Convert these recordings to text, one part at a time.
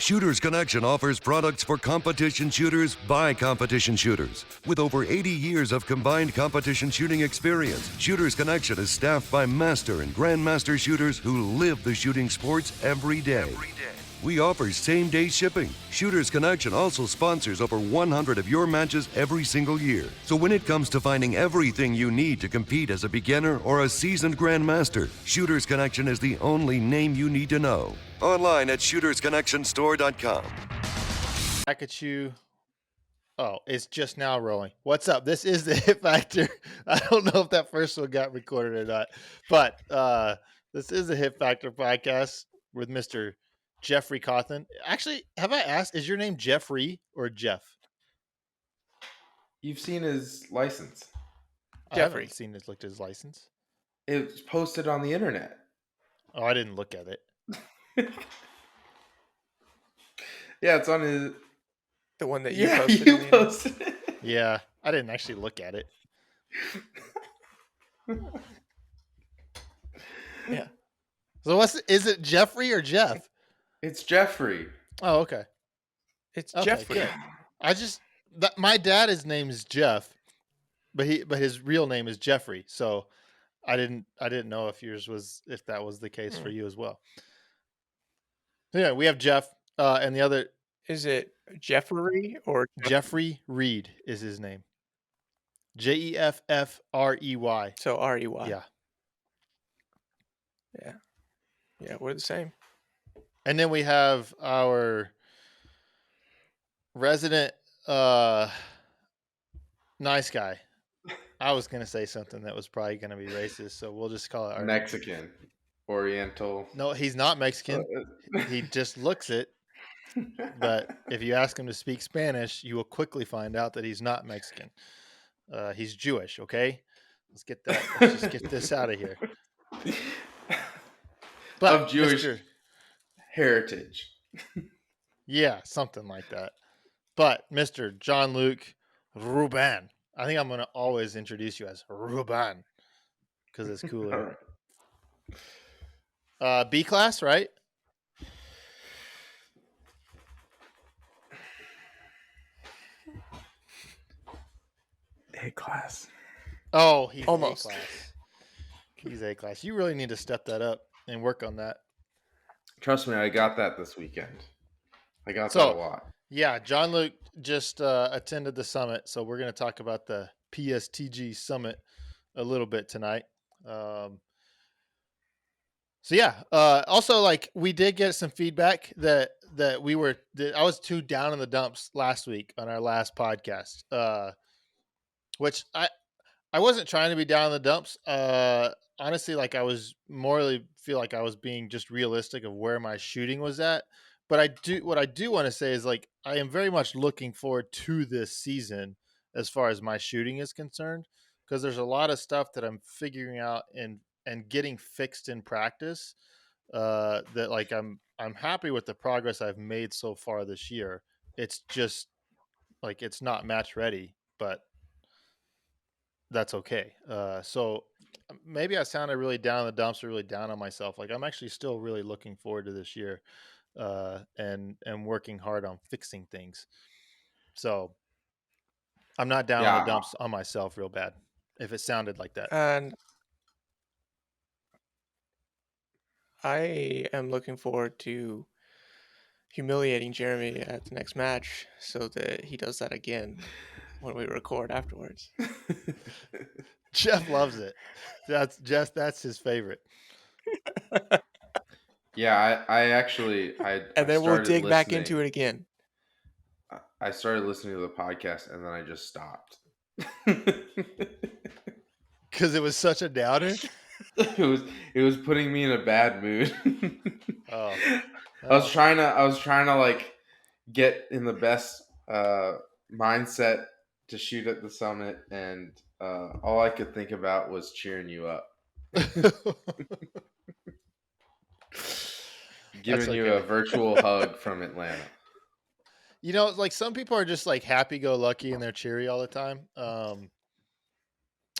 Shooters Connection offers products for competition shooters by competition shooters. With over 80 years of combined competition shooting experience, Shooters Connection is staffed by master and grandmaster shooters who live the shooting sports every day. We offer same-day shipping. Shooters Connection also sponsors over 100 of your matches every single year. So when it comes to finding everything you need to compete as a beginner or a seasoned grandmaster, Shooters Connection is the only name you need to know. Online at shootersconnectionstore.com. Back at you. Oh, it's just now rolling. What's up? This is the Hit Factor. I don't know if that first one got recorded or not, but this is the Hit Factor podcast with Mr. Jeffrey Cawthon. Actually, have I asked, is your name Jeffrey or Jeff? You've seen his license. I haven't seen his looked at his license. It was posted on the internet. Oh, I didn't look at it. Yeah, it's on his. The one that you posted it. Yeah, I didn't actually look at it. Yeah. So is it Jeffrey or Jeff? It's Jeffrey. Oh, okay. It's Okay, Jeffrey. good. My dad, his name is Jeff, but his real name is Jeffrey. So I didn't know if that was the case for you as well. So yeah, we have Jeff, and the other Is it Jeffrey or Jeffrey Reid is his name. Jeffrey. So REY? Yeah. Yeah. Yeah, we're the same. And then we have our resident nice guy. I was going to say something that was probably going to be racist, so we'll just call it our Mexican. Oriental. No, he's not Mexican. He just looks it. But if you ask him to speak Spanish, you will quickly find out that he's not Mexican. He's Jewish, okay? Let's just get this out of here. But of Jewish heritage. Yeah, something like that. But Mr. Jon-Luc Ruben. I think I'm going to always introduce you as Ruben because it's cooler. B class, right? A class. Oh, he's Almost. A class. He's A class. You really need to step that up and work on that. Trust me, I got that this weekend. I got that a lot. Yeah, Jon-Luc just attended the summit, so we're going to talk about the PSTG summit a little bit tonight. Also, like, we did get some feedback that I was too down in the dumps last week on our last podcast, which I wasn't trying to be down in the dumps. Honestly, like, I was morally feel like I was being just realistic of where my shooting was at. But what I do want to say is, like, I am very much looking forward to this season as far as my shooting is concerned, because there's a lot of stuff that I'm figuring out and getting fixed in practice. That, like, I'm happy with the progress I've made so far this year. It's just like it's not match ready, but that's okay. So maybe I sounded really down in the dumps or really down on myself. Like, I'm actually still really looking forward to this year. And working hard on fixing things. So I'm not down in the dumps on myself real bad, if it sounded like that. And I am looking forward to humiliating Jeremy at the next match so that he does that again when we record afterwards. Jeff loves it. That's his favorite. Yeah, and then we'll dig back into it again. I started listening to the podcast and then I just stopped. Because it was such a downer. It was putting me in a bad mood. Oh. I was trying to like get in the best mindset to shoot at the summit, and all I could think about was cheering you up. Giving you a virtual hug from Atlanta. You know, like, some people are just like happy-go-lucky and they're cheery all the time. I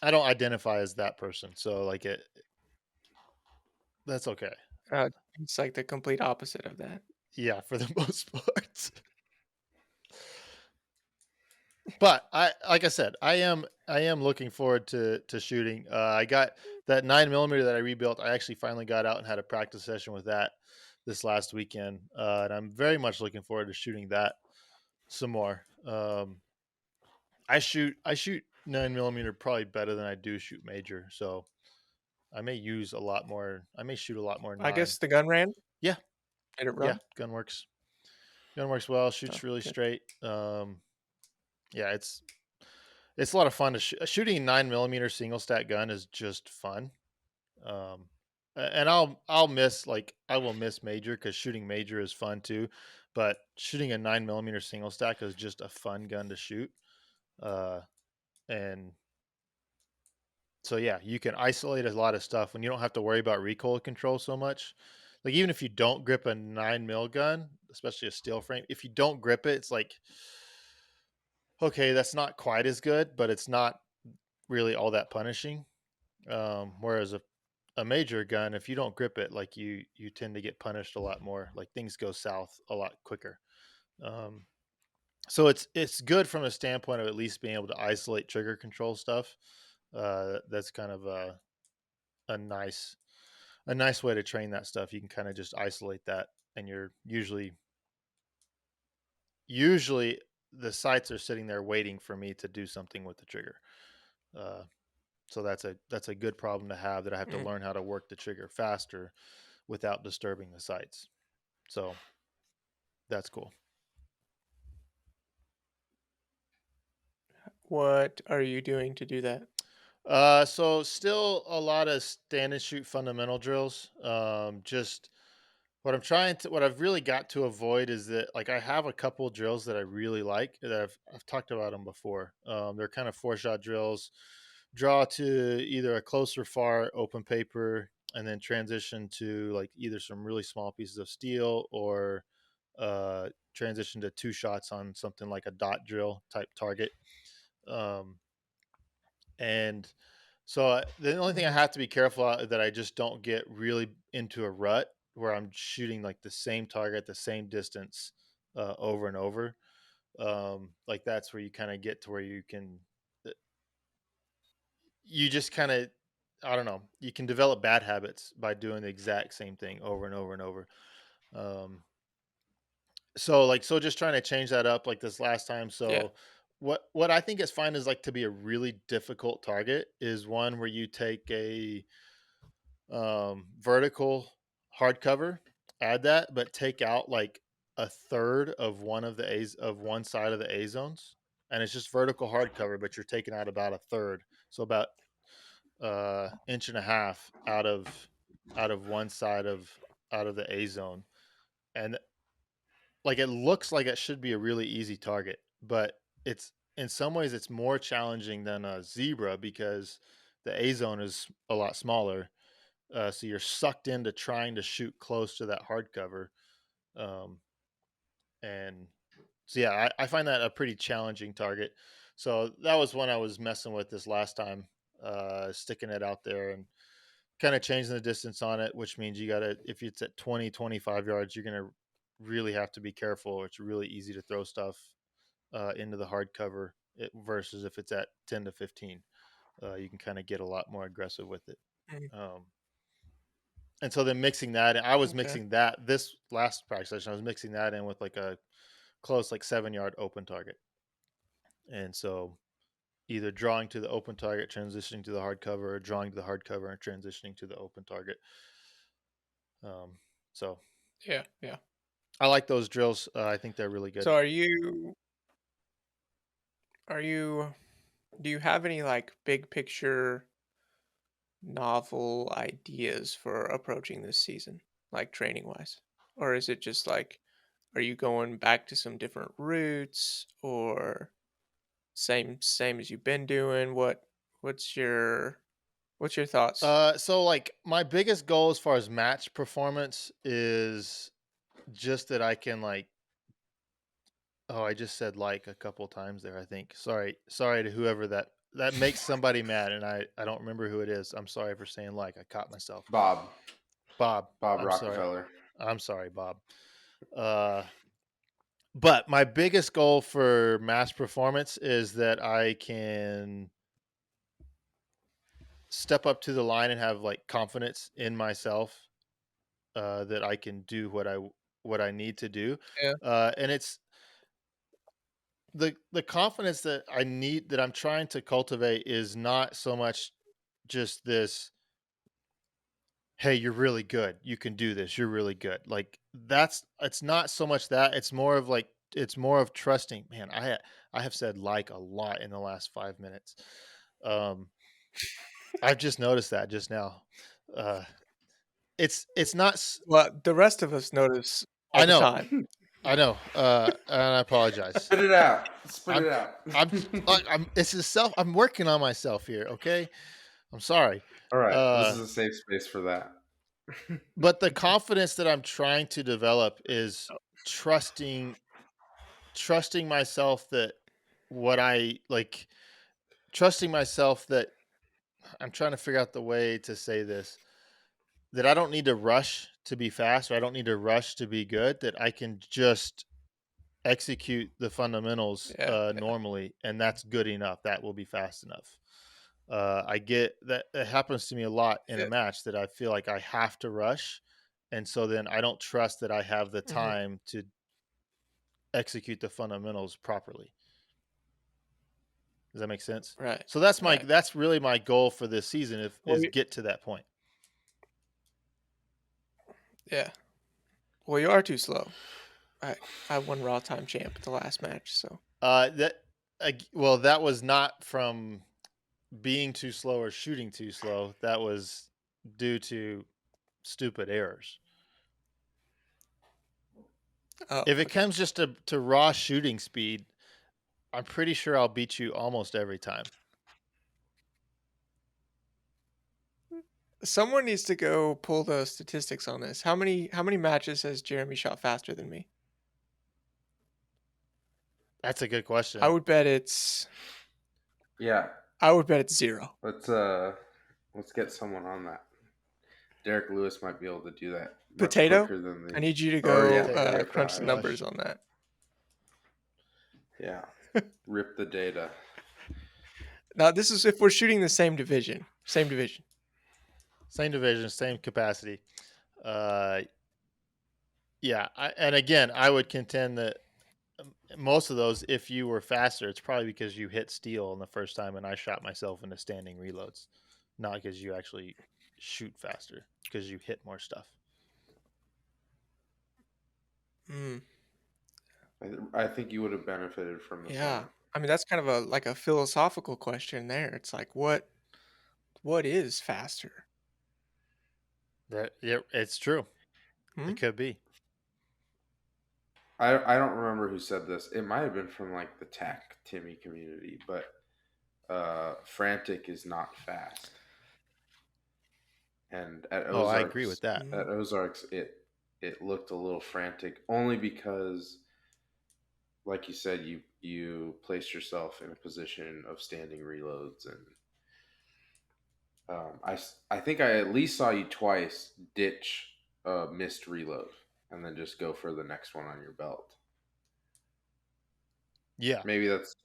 don't identify as that person, so like that's okay. It's like the complete opposite of that. Yeah, for the most part. But like I said, I am looking forward to shooting. I got that 9mm that I rebuilt. I actually finally got out and had a practice session with that this last weekend, and I'm very much looking forward to shooting that some more. I shoot 9mm probably better than I do shoot major, so I may use a lot more. I may shoot a lot more I 9. guess the gun ran. Yeah, Did it yeah, run? gun works. Gun works well. Shoots Oh, really good. straight. Yeah, it's a lot of fun to shooting a 9mm single stack gun is just fun. Um, and I'll miss like I will miss major because shooting major is fun too, but shooting a 9mm single stack is just a fun gun to shoot. And so yeah, you can isolate a lot of stuff when you don't have to worry about recoil control so much. Like even if you don't grip a 9mm gun, especially a steel frame, if you don't grip it, it's like okay, that's not quite as good, but it's not really all that punishing. Whereas a major gun, if you don't grip it, like you tend to get punished a lot more. Like things go south a lot quicker. Um, so it's good from a standpoint of at least being able to isolate trigger control stuff. That's kind of a nice way to train that stuff. You can kind of just isolate that, and you're usually the sights are sitting there waiting for me to do something with the trigger. Uh, so that's a good problem to have, that I have to Mm. learn how to work the trigger faster without disturbing the sights. So that's cool. What are you doing to do that? So still a lot of stand and shoot fundamental drills. Just what I've really got to avoid is that like I have a couple drills that I really like that I've talked about them before. They're kind of 4-shot drills. Draw to either a close or far open paper, and then transition to like either some really small pieces of steel or transition to 2 shots on something like a dot drill type target. Um, and so the only thing I Mhm. have to be careful that I just don't get really into a rut where I'm shooting like the same target, the same distance over and over. Like that's where you kind of get to where you can, uh, you just kind of, I don't know, you can develop bad habits by doing the exact same thing over and over and over. Um, so just trying to change that up like this last time. Yeah. So what I think is fine is like to be a really difficult target is one where you take a vertical hardcover, add that, but take out like a third of one of the A's of one side of the A zones, and it's just vertical hardcover, but you're taking out about a third, so about inch and a half out of one side of out of the A zone, and like it looks like it should be a really easy target, but it's in some ways it's more challenging than a zebra because the A zone is a lot smaller. So you're sucked into trying to shoot close to that hardcover. Um, and so, yeah, I find that a pretty challenging target. So that was one I was messing with this last time, sticking it out there and kind of changing the distance on it, which means you got to, if it's at 20, 25 yards, you're going to really have to be careful. It's really easy to throw stuff into the hardcover versus if it's at 10 to 15. You can kind of get a lot more aggressive with it. Mm. Um, and so then mixing that, I was Okay. mixing that this last practice session, I was mixing that in with like a close, like 7-yard open target. And so either drawing to the open target, transitioning to the hardcover, or drawing to the hardcover and transitioning to the open target. Um, so Yeah. Yeah. I like those drills. I think they're really good. So are you do you have any like big picture novel ideas for approaching this season, like training wise? Or is it just like, are you going back to some different routes or same as you've been doing? What's your what's your thoughts? So like my biggest goal as far as match performance is just that I can like, oh, I just said like a couple times there, I think. Sorry to whoever that makes somebody mad, and I don't remember who it is. I'm sorry for saying like. I caught myself. Bob Bob. I'm sorry. Rockefeller. I'm sorry, Bob. But my biggest goal for mass performance is that I can step up to the line and have like confidence in myself, that I can do what I need to do. Yeah. And it's the confidence that I need, that I'm trying to cultivate, is not so much just this, hey, you're really good, you can do this, you're really good. Like, it's not so much that. It's more of like, it's more of trusting. Man, I have said like a lot in the last 5 minutes. I've just noticed that just now. Uh, it's not. Well, the rest of us notice all I the know, time. I know, and I apologize. Spit it out. Spit I'm, it out. It's a self. I'm working on myself here. Okay, I'm sorry. All right. This is a safe space for that. But the confidence that I'm trying to develop is trusting myself, that what I like, trusting myself that I'm trying to figure out the way to say this, that I don't need to rush to be fast, or I don't need to rush to be good, that I can just execute the fundamentals Yeah. normally, and that's good enough. That will be fast enough. I get that. It happens to me a lot in a Yeah. match, that I feel like I have to rush, and so then I don't trust that I have the time to execute the fundamentals properly. Does that make sense? Right. So that's Right. that's really my goal for this season, Well, is get to that point. Yeah. Well, you are too slow. I won Raw Time Champ at the last match, so Well, that was not from being too slow or shooting too slow. That was due to stupid errors. If it comes just to raw shooting speed, I'm pretty sure I'll beat you almost every time. Someone needs to go pull the statistics on this. How many matches has Jeremy shot faster than me? That's a good question. I would bet it's Yeah. I would bet it's 0. Let's get someone on that. Derek Lewis might be able to do that much Potato? quicker than the. I need you to Or, go yeah, Potato. crunch the Rush. numbers on that. Yeah. Rip the data. Now, this is if we're shooting the same division. Same division. Same division, same capacity. Yeah, and again, I would contend that most of those, if you were faster, it's probably because you hit steel in the first time, and I shot myself into standing reloads, not because you actually shoot faster, because you hit more stuff. I think you would have benefited from this. Yeah. I mean, that's kind of a philosophical question there. It's like, what is faster? Yeah, it's true. It could be. I don't remember who said this. It might have been from like the Tech Timmy community, but frantic is not fast. And at Ozarks, I agree with that. At Ozarks, it looked a little frantic, only because, like you said, you placed yourself in a position of standing reloads, and I think I at least saw you twice ditch a missed reload and then just go for the next one on your belt. Yeah, maybe that's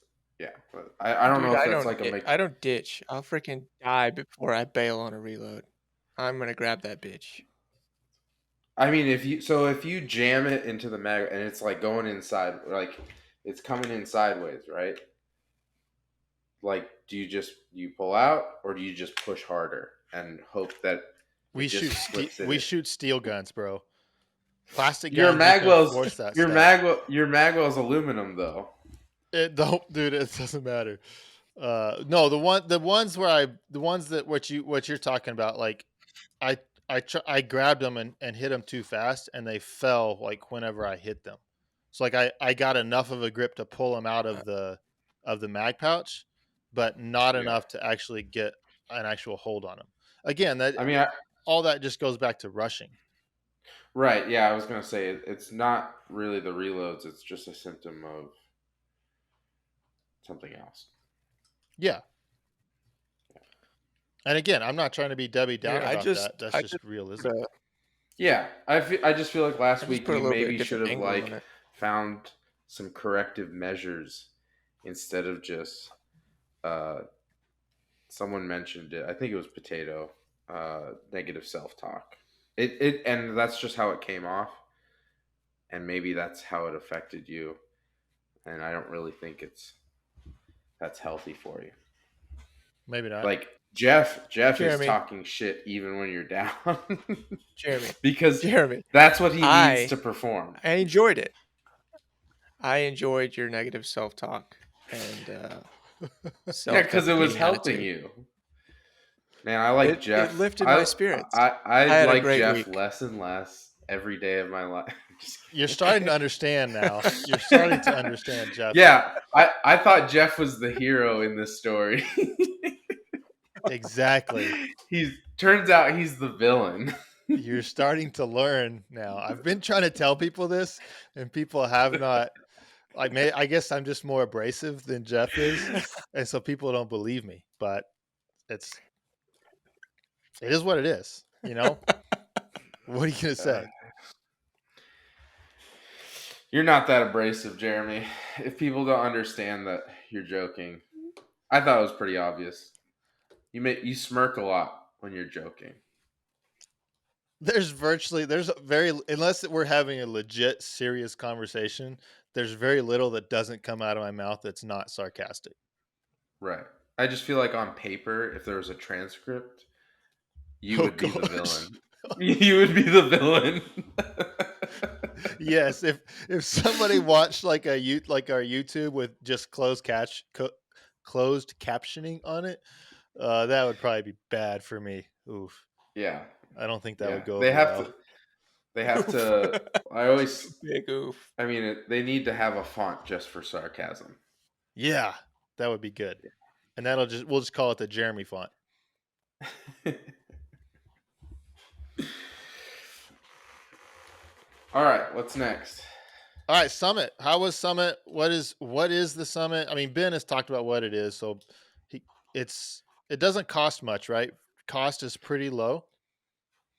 but I don't know if that's like a make. I don't ditch. I'll freaking die before I bail on a reload. I'm gonna grab that bitch. I mean, if you jam it into the mag and it's like going inside, like it's coming in sideways, right? Like, do you pull out, or do you just push harder and hope that we shoot steel guns, bro. Plastic your guns. Your Magwell's aluminum, though. Dude, it doesn't matter. No, the ones what you're talking about, like I grabbed them and hit them too fast, and they fell like whenever I hit them. So like I got enough of a grip to pull them out of the mag pouch, but not enough to actually get an actual hold on them. Again, all that just goes back to rushing. Right. Yeah, I was gonna say it's not really the reloads; it's just a symptom of something else. Yeah. And again, I'm not trying to be Debbie Downer about that. That's just realism. Yeah, I just feel like I last just week put a you little bit maybe should different have angle on like it. found some corrective measures instead of just uh someone mentioned it. I think it was potato. Negative self-talk. And that's just how it came off, and maybe that's how it affected you. And I don't really think that's healthy for you. Maybe not. Like Jeff is Jeremy, talking shit even when you're down Jeremy, because Jeremy. that's what he needs I to perform. I enjoyed it. I enjoyed your negative self-talk and Yeah, because it was self-deprecating helping attitude. you. Man, I like It Jeff. lifted my spirits. I I had a like great Jeff week. less and less every day of my life. Just You're kidding. starting to understand now. You're starting to understand, Jeff. Yeah, I thought Jeff was the hero in this story. Exactly. He's turns out he's the villain. You're starting to learn now. I've been trying to tell people this, and people have not. Like, I guess I'm just more abrasive than Jeff is, and so people don't believe me. But it is what it is. You know, what are you gonna say? You're not that abrasive, Jeremy. If people don't understand that you're joking, I thought it was pretty obvious. You smirk a lot when you're joking. There's very, unless we're having a legit serious conversation, there's very little that doesn't come out of my mouth that's not sarcastic. Right. I just feel like on paper, if there was a transcript, you Oh would be the gosh. villain. You would be the villain. Yes, if somebody watched like our YouTube with just closed captioning on it, that would probably be bad for me. Oof. Yeah. I don't think that Yeah. would go They over have well. to. They have Oof. to. I always. Big oof. I mean, they need to have a font just for sarcasm. Yeah, that would be good. And we'll just call it the Jeremy font. All right. What's next? All right, Summit. How was Summit? What is the Summit? I mean, Ben has talked about what it is, so it doesn't cost much, right? Cost is pretty low.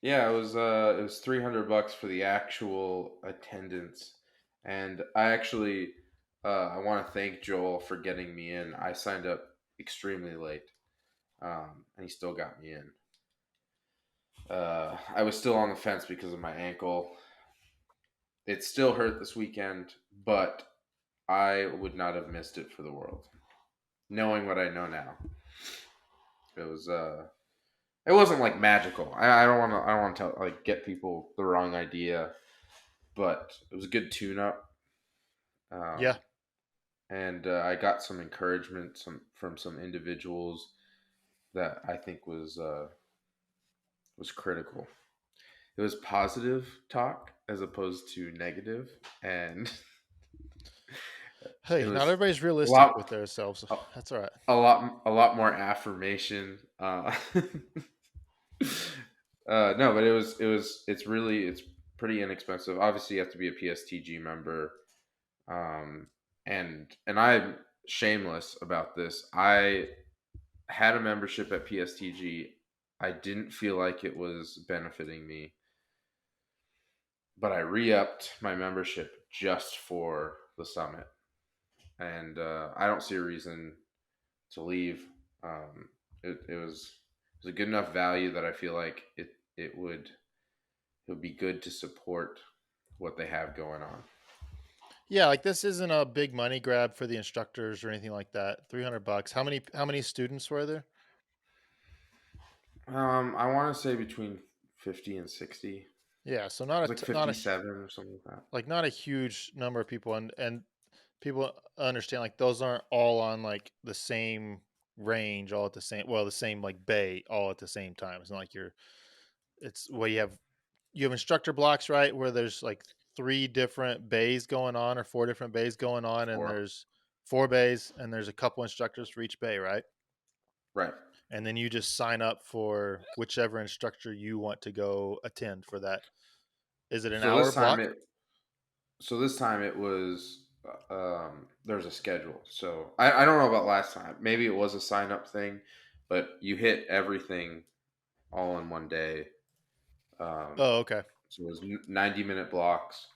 Yeah, it was $300 for the actual attendance, and I want to thank Joel for getting me in. I signed up extremely late, and he still got me in. I was still on the fence because of my ankle. It still hurt this weekend, but I would not have missed it for the world. Knowing what I know now, it was it wasn't like magical. I don't want to like get people the wrong idea, but it was a good tune up. Yeah. And I got some encouragement from some individuals that I think was critical. It was positive talk as opposed to negative, and Hey, it not was everybody's a realistic with lot themselves. a, That's all right. a lot more affirmation. No, but it's pretty inexpensive. Obviously, you have to be a PSTG member, and I'm shameless about this. I had a membership at PSTG. I didn't feel like it was benefiting me, but I re-upped my membership just for the summit, and I don't see a reason to leave. It was a good enough value that I feel like it would be good to support what they have going on. Yeah, like this isn't a big money grab for the instructors or anything like that. $300. How many students were there? I want to say between 50 and 60. Yeah, so It was like 57 or something like that. not a huge number of people, and people understand like those aren't all on like the same range all at the same like bay all at the same time. It's not like you have instructor blocks, right, where there's like 3 different bays going on or 4 different bays going on, and Four. there's 4 bays and there's a couple instructors for each bay, right? Right. And then you just sign up for whichever instructor you want to go attend for that. Is it an So hour this time block? it was there's a schedule. So I don't know about last time. Maybe it was a sign up thing, but you hit everything all in one day. Oh, okay. So it was 90-minute blocks.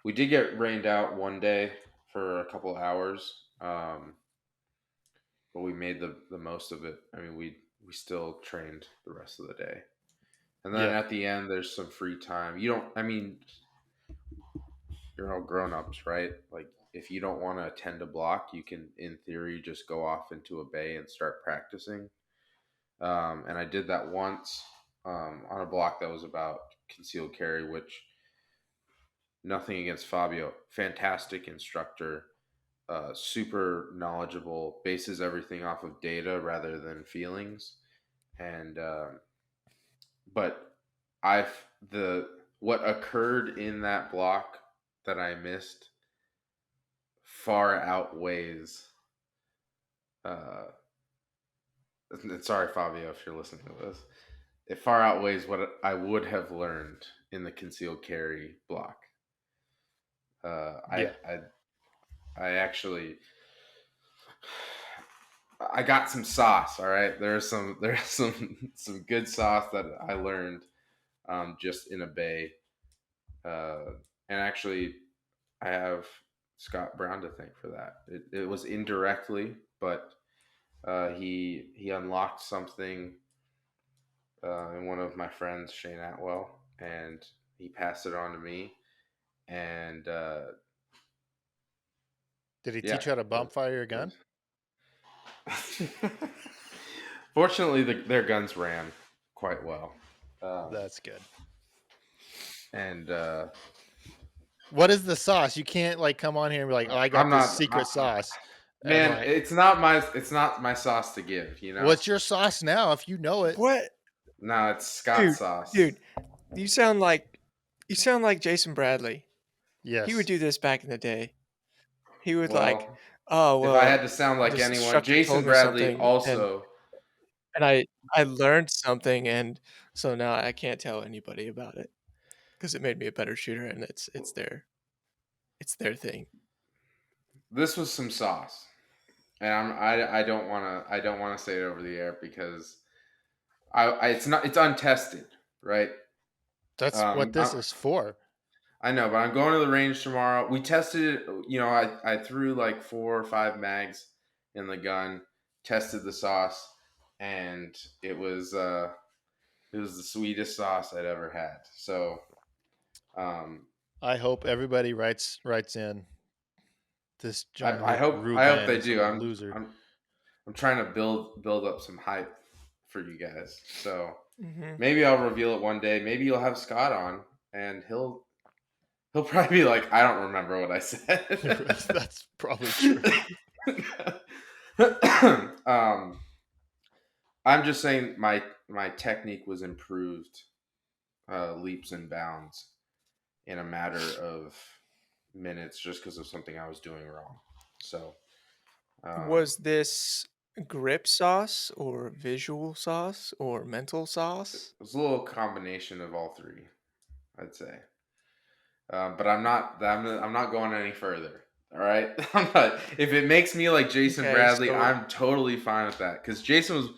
We did get rained out one day for a couple hours, but we made the most of it. I mean, we still trained the rest of the day, and then Yeah. at the end, there's some free time. You don't. I mean, you're all grown ups, right? Like, if you don't want to attend a block, you can, in theory, just go off into a bay and start practicing. And I did that once on a block that was about concealed carry, which, nothing against Fabio, fantastic instructor, super knowledgeable, bases everything off of data rather than feelings. And but what occurred in that block that I missed far outweighs. Sorry, Fabio, if you're listening to this. It far outweighs what I would have learned in the concealed carry block. Yeah. I actually, I got some sauce. All right, there's some good sauce that I learned just in a bay, and actually, I have Scott Brown to thank for that. It was indirectly, but he unlocked something in one of my friends, Shane Atwell, and he passed it on to me. And Did he yeah, teach you how to bump fire your gun? Fortunately, their guns ran quite well. That's good. And What is the sauce? You can't like come on here and be like, "Oh, I got I'm this not, secret sauce." And, man. like, It's not my sauce to give. You know. what's your sauce now if you know it? What? No, it's Scott's sauce. Dude, you sound like Jason Bradley. Yes. He would do this back in the day. He would Well, like, oh well. if I had to sound like this anyone, instructor Jason told me Bradley something, also. and I learned something, and so now I can't tell anybody about it because it made me a better shooter, and it's their thing. This was some sauce, and I don't want to say it over the air because it's untested, right? That's what this is for. I know, but I'm going to the range tomorrow. We tested it. You know, I threw like 4 or 5 mags in the gun, tested the sauce, and it was the sweetest sauce I'd ever had. So, I hope everybody writes in. This Jon-Luc I hope Ruben they is do. a loser. I'm trying to build up some hype for you guys. So Mm-hmm. maybe I'll reveal it one day. Maybe you'll have Scott on, and he'll probably be like, I don't remember what I said. That's probably true. I'm just saying my technique was improved leaps and bounds in a matter of minutes just because of something I was doing wrong. So was this grip sauce or visual sauce or mental sauce? it was a little combination of all three, I'd say. But I'm not going any further. All right. If it makes me like Jason Bradley, so- I'm totally fine with that. Because Jason was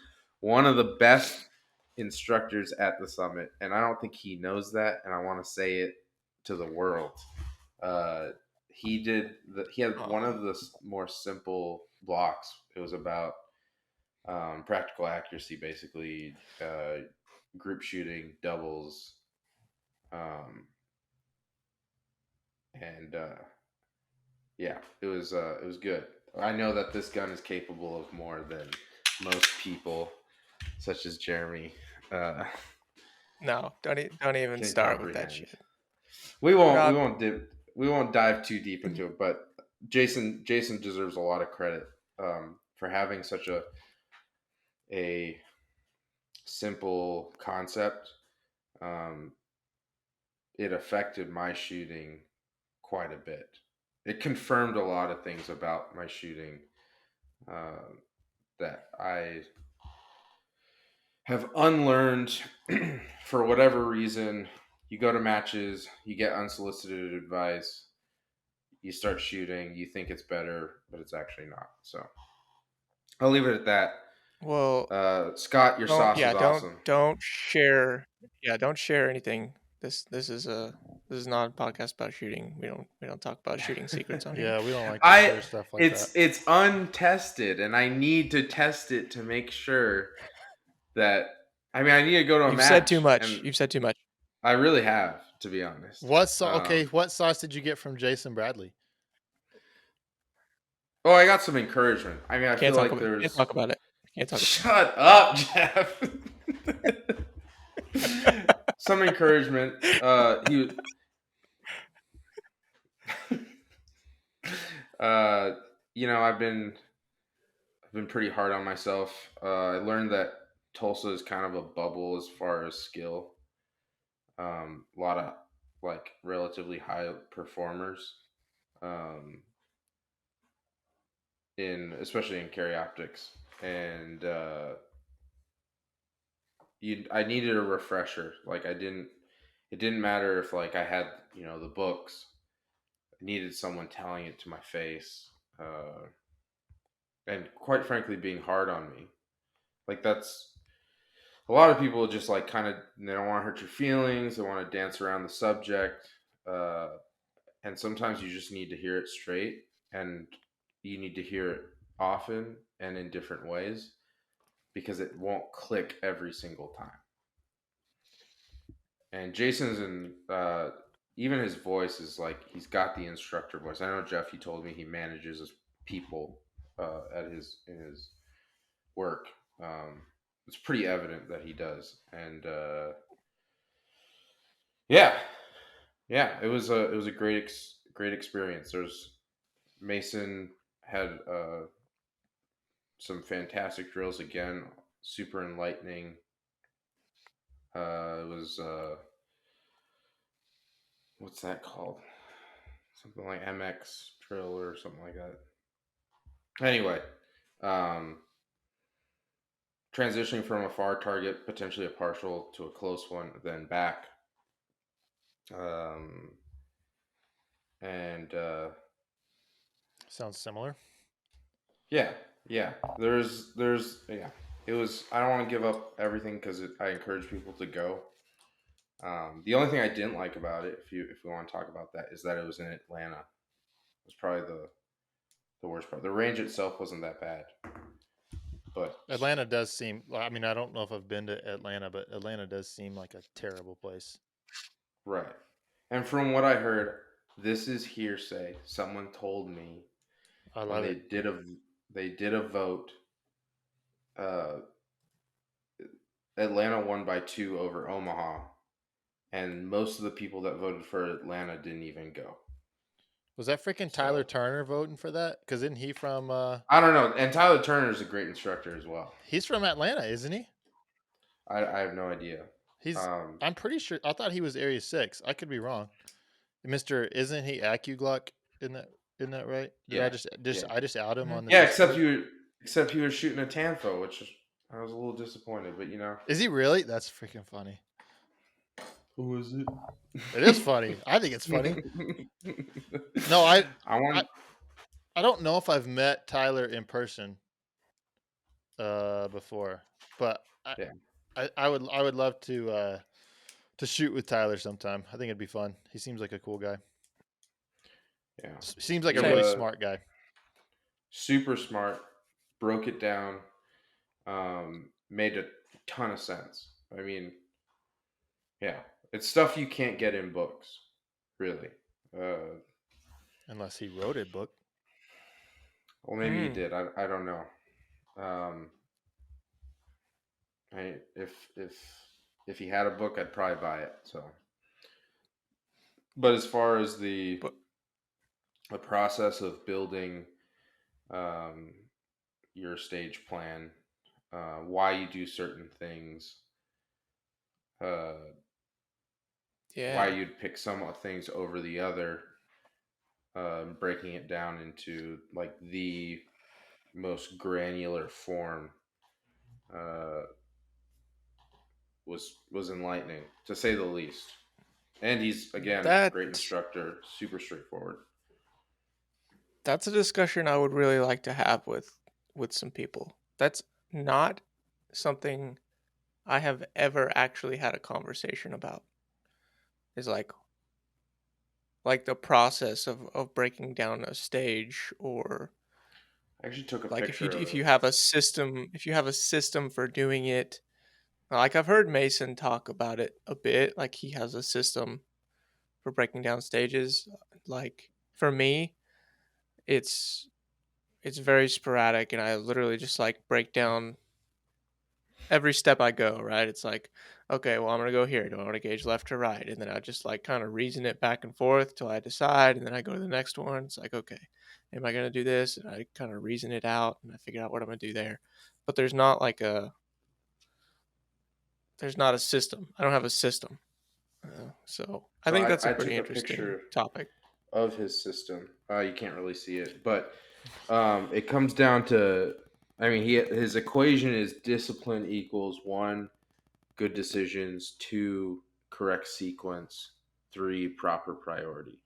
one of the best instructors at the summit, and I don't think he knows that. And I want to say it to the world. He had one of the more simple blocks. It was about practical accuracy, basically, group shooting, doubles, and yeah, it was good. I know that this gun is capable of more than most people, such as Jeremy. No, don't even start with that shit. We won't dive too deep into it, but Jason deserves a lot of credit for having such a simple concept. It affected my shooting quite a bit. It confirmed a lot of things about my shooting that I have unlearned for whatever reason. You go to matches, you get unsolicited advice, you start shooting, you think it's better, but it's actually not. So I'll leave it at that. Well, Scott, your sauce is awesome. Don't share anything This is not a podcast about shooting. We don't talk about shooting secrets on here. Yeah, we don't like to share I stuff like that. it's untested, and I need to test it to make sure that. I mean, I need to go to a You've match. said too much. and You've said too much. I really have, to be honest. What sauce did you get from Jason Bradley? Oh, I got some encouragement. I mean, I feel like Can't there's. talk about it. Can't talk. Shut up, Jeff. Some encouragement. He. I've been pretty hard on myself. I learned that Tulsa is kind of a bubble as far as skill. A lot of like relatively high performers, especially in carry optics, and I needed a refresher. Like it didn't matter if like I had the books. I needed someone telling it to my face, and quite frankly, being hard on me. Like that's a lot of people just like kind of they don't want to hurt your feelings. They want to dance around the subject, and sometimes you just need to hear it straight, and you need to hear it often and in different ways because it won't click every single time. And Jason's even his voice is like he's got the instructor voice. I know Jeff. He told me he manages his people in his work. It's pretty evident that he does, and yeah, it was a great experience. Mason had some fantastic drills again, super enlightening. It was what's that called? Something like MX drill or something like that. Anyway, transitioning from a far target, potentially a partial, to a close one, then back. And Sounds similar. yeah. There's yeah. It was. I don't want to give up everything because I encourage people to go. The only thing I didn't like about it, if we want to talk about that, is that it was in Atlanta. It was probably the worst part. The range itself wasn't that bad, but Atlanta does seem. I mean, I don't know if I've been to Atlanta, but Atlanta does seem like a terrible place. right. And from what I heard, this is hearsay. Someone told me I love when it. they did a vote. Atlanta won by 2 over Omaha, and most of the people that voted for Atlanta didn't even go. Was that freaking Tyler Turner voting for that? Because isn't he from? I don't know. And Tyler Turner is a great instructor as well. He's from Atlanta, isn't he? I have no idea. I'm pretty sure. I thought he was Area 6. I could be wrong. Isn't he AccuGluck? Isn't that right? Did I just out him on the except he was shooting a Tanfo, which I was a little disappointed, but Is he really? That's freaking funny. Who is it? It is funny. I think it's funny. No, I don't know if I've met Tyler in person before, but I would love to shoot with Tyler sometime. I think it'd be fun. He seems like a cool guy. Yeah. Seems like a really smart guy. Super smart. Broke it down. Made a ton of sense. I mean, yeah. It's stuff you can't get in books, really. Unless he wrote a book. Well, maybe he did. I don't know. If he had a book, I'd probably buy it. So, but as far as the process of building your stage plan, why you do certain things, why you'd pick some things over the other, breaking it down into like the most granular form, was enlightening, to say the least. And he's, again, a great instructor, super straightforward. That's a discussion I would really like to have with some people. That's not something I have ever actually had a conversation about. is like the process of breaking down a stage, or I actually took a like picture of if it. you have a system for doing it. Like I've heard Mason talk about it a bit, like he has a system for breaking down stages. Like for me, it's very sporadic, and I literally just like break down every step I go, right? It's like, okay, well, I'm gonna go here. Do I want to gauge left or right? And then I just like kind of reason it back and forth till I decide, and then I go to the next one. It's like, okay, am I gonna do this? And I kind of reason it out, and I figure out what I'm gonna do there. But there's not a system. I don't have a system. So I So think that's a I pretty took a interesting picture topic. of his system. You can't really see it, but it comes down to, I mean, his equation is discipline equals 1, good decisions, 2, correct sequence, 3, proper priority.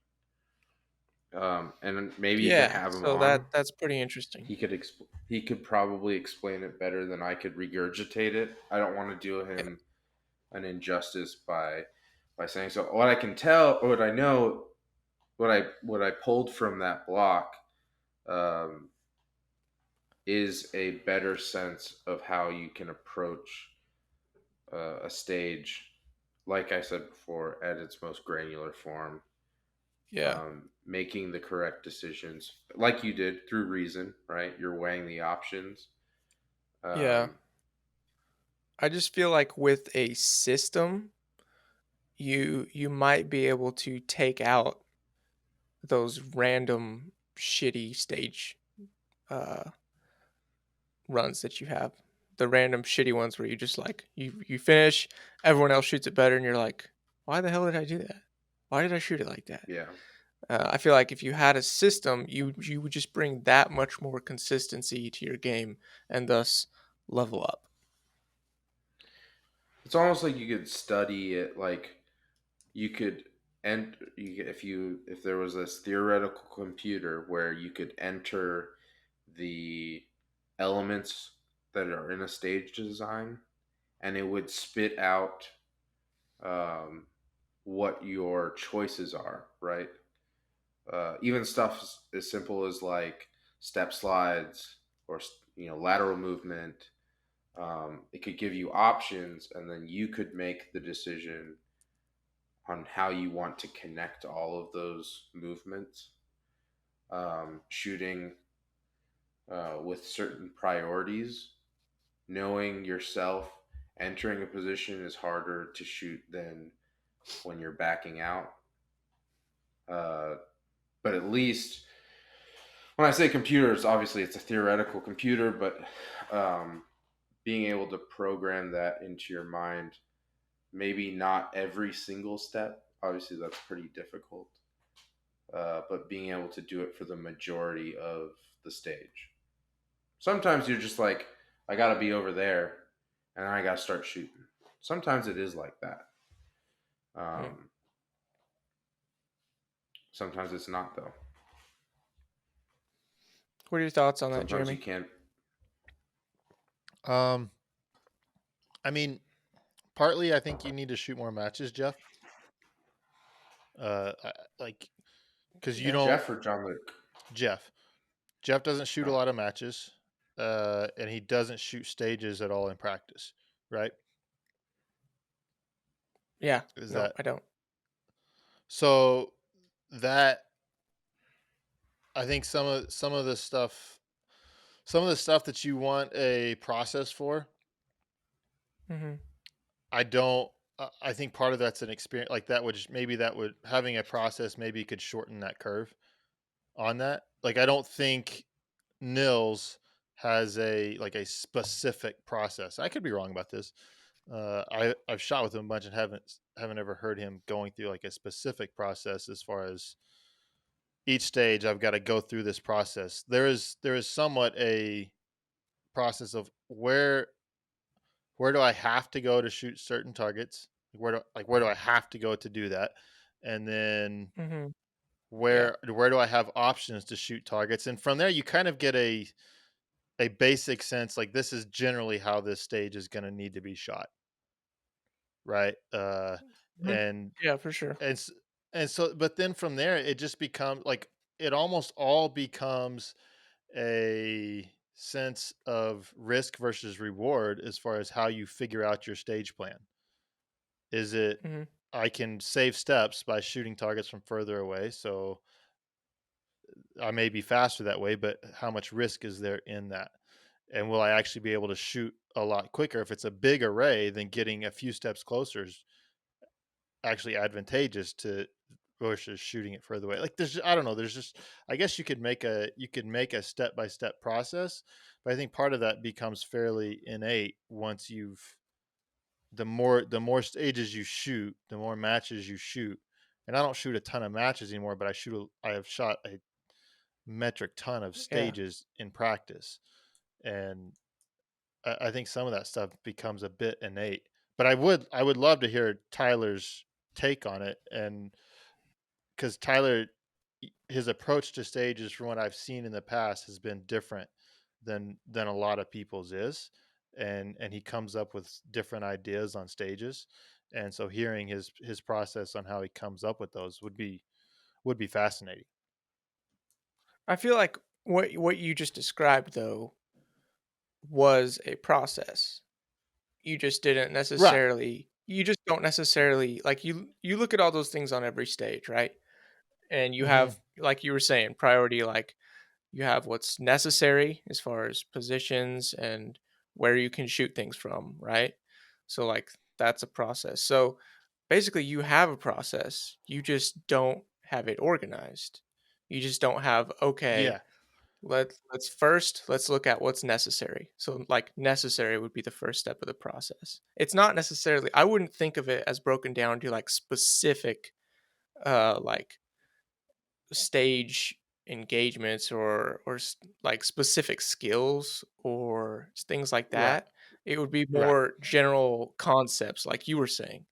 And maybe you could Yeah, have him so on. that's pretty interesting. He could probably explain it better than I could regurgitate it. I don't want to do him an injustice by saying so. What I can tell, or what I know, what I pulled from that block um, is a better sense of how you can approach a stage, like I said before, at its most granular form. Yeah. Making the correct decisions, like you did, through reason, right? You're weighing the options. Yeah. I just feel like with a system, you might be able to take out those random shitty stage uh runs that you have. The random shitty ones where you just like you finish, everyone else shoots it better, and you're like, why the hell did I do that? Why did I shoot it like that? Yeah. I feel like if you had a system, you would just bring that much more consistency to your game, and thus level up. It's almost like you could study it, like you could if there was this theoretical computer where you could enter the elements that are in a stage design, and it would spit out um, what your choices are, right? Even stuff as simple as like step slides or lateral movement. It could give you options, and then you could make the decision on how you want to connect all of those movements. Shooting with certain priorities, knowing yourself, entering a position is harder to shoot than when you're backing out. But at least when I say computers, obviously it's a theoretical computer, but being able to program that into your mind, maybe not every single step, obviously that's pretty difficult, but being able to do it for the majority of the stage. Sometimes you're just like, I got to be over there and I got to start shooting. Sometimes it is like that. Sometimes it's not, though. What are your thoughts on that, Sometimes Jeremy? you can't. I mean, partly I think you need to shoot more matches, Jeff. Because you don't. Jeff or Jon-Luc? Jeff doesn't shoot a lot of matches, and he doesn't shoot stages at all in practice, right? Yeah. I don't. So that I think some of the stuff that you want a process for, Mm-hmm. I don't. I think part of that's an experience like that would having a process maybe could shorten that curve on that. Like I don't think Nils has a specific process. I could be wrong about this. I've shot with him a bunch and haven't ever heard him going through like a specific process as far as each stage I've got to go through this process. There is somewhat a process of where do I have to go to shoot certain targets? Where do I have to go to do that? And then Mm-hmm. where do I have options to shoot targets? And from there you kind of get a basic sense like this is generally how this stage is going to need to be shot. Right? Mhm. and Yeah, for sure. and s- and so, but then from there, it just becomes like it almost all becomes a sense of risk versus reward as far as how you figure out your stage plan. Is it Mhm. I can save steps by shooting targets from further away, so I may be faster that way, but how much risk is there in that? And will I actually be able to shoot a lot quicker? If it's a big array, then getting a few steps closer is actually advantageous to versus shooting it further away. Like I don't know, there's just I guess you could make a step by step process, but I think part of that becomes fairly innate once you've the more stages you shoot, the more matches you shoot. And I don't shoot a ton of matches anymore, but I have shot a metric ton of Yeah. stages in practice, and I think some of that stuff becomes a bit innate. But I would love to hear Tyler's take on it, and because Tyler, his approach to stages, from what I've seen in the past, has been different than a lot of people's is, and he comes up with different ideas on stages, and so hearing his process on how he comes up with those would be fascinating. I feel like what you just described though was a process. You just didn't Right. necessarily you just don't necessarily like you look at all those things on every stage, right? And you Hmm. have like you were saying, priority like you have what's necessary as far as positions and where you can shoot things from, right? So like that's a process. So basically you have a process. You just don't have it organized. You just don't have okay, Yeah. let's look at what's necessary. So like necessary would be the first step of the process. It's not necessarily I wouldn't think of it as broken down to like specific like stage engagements or like specific skills or things like Right. that. It would be Right. more general concepts like you were saying.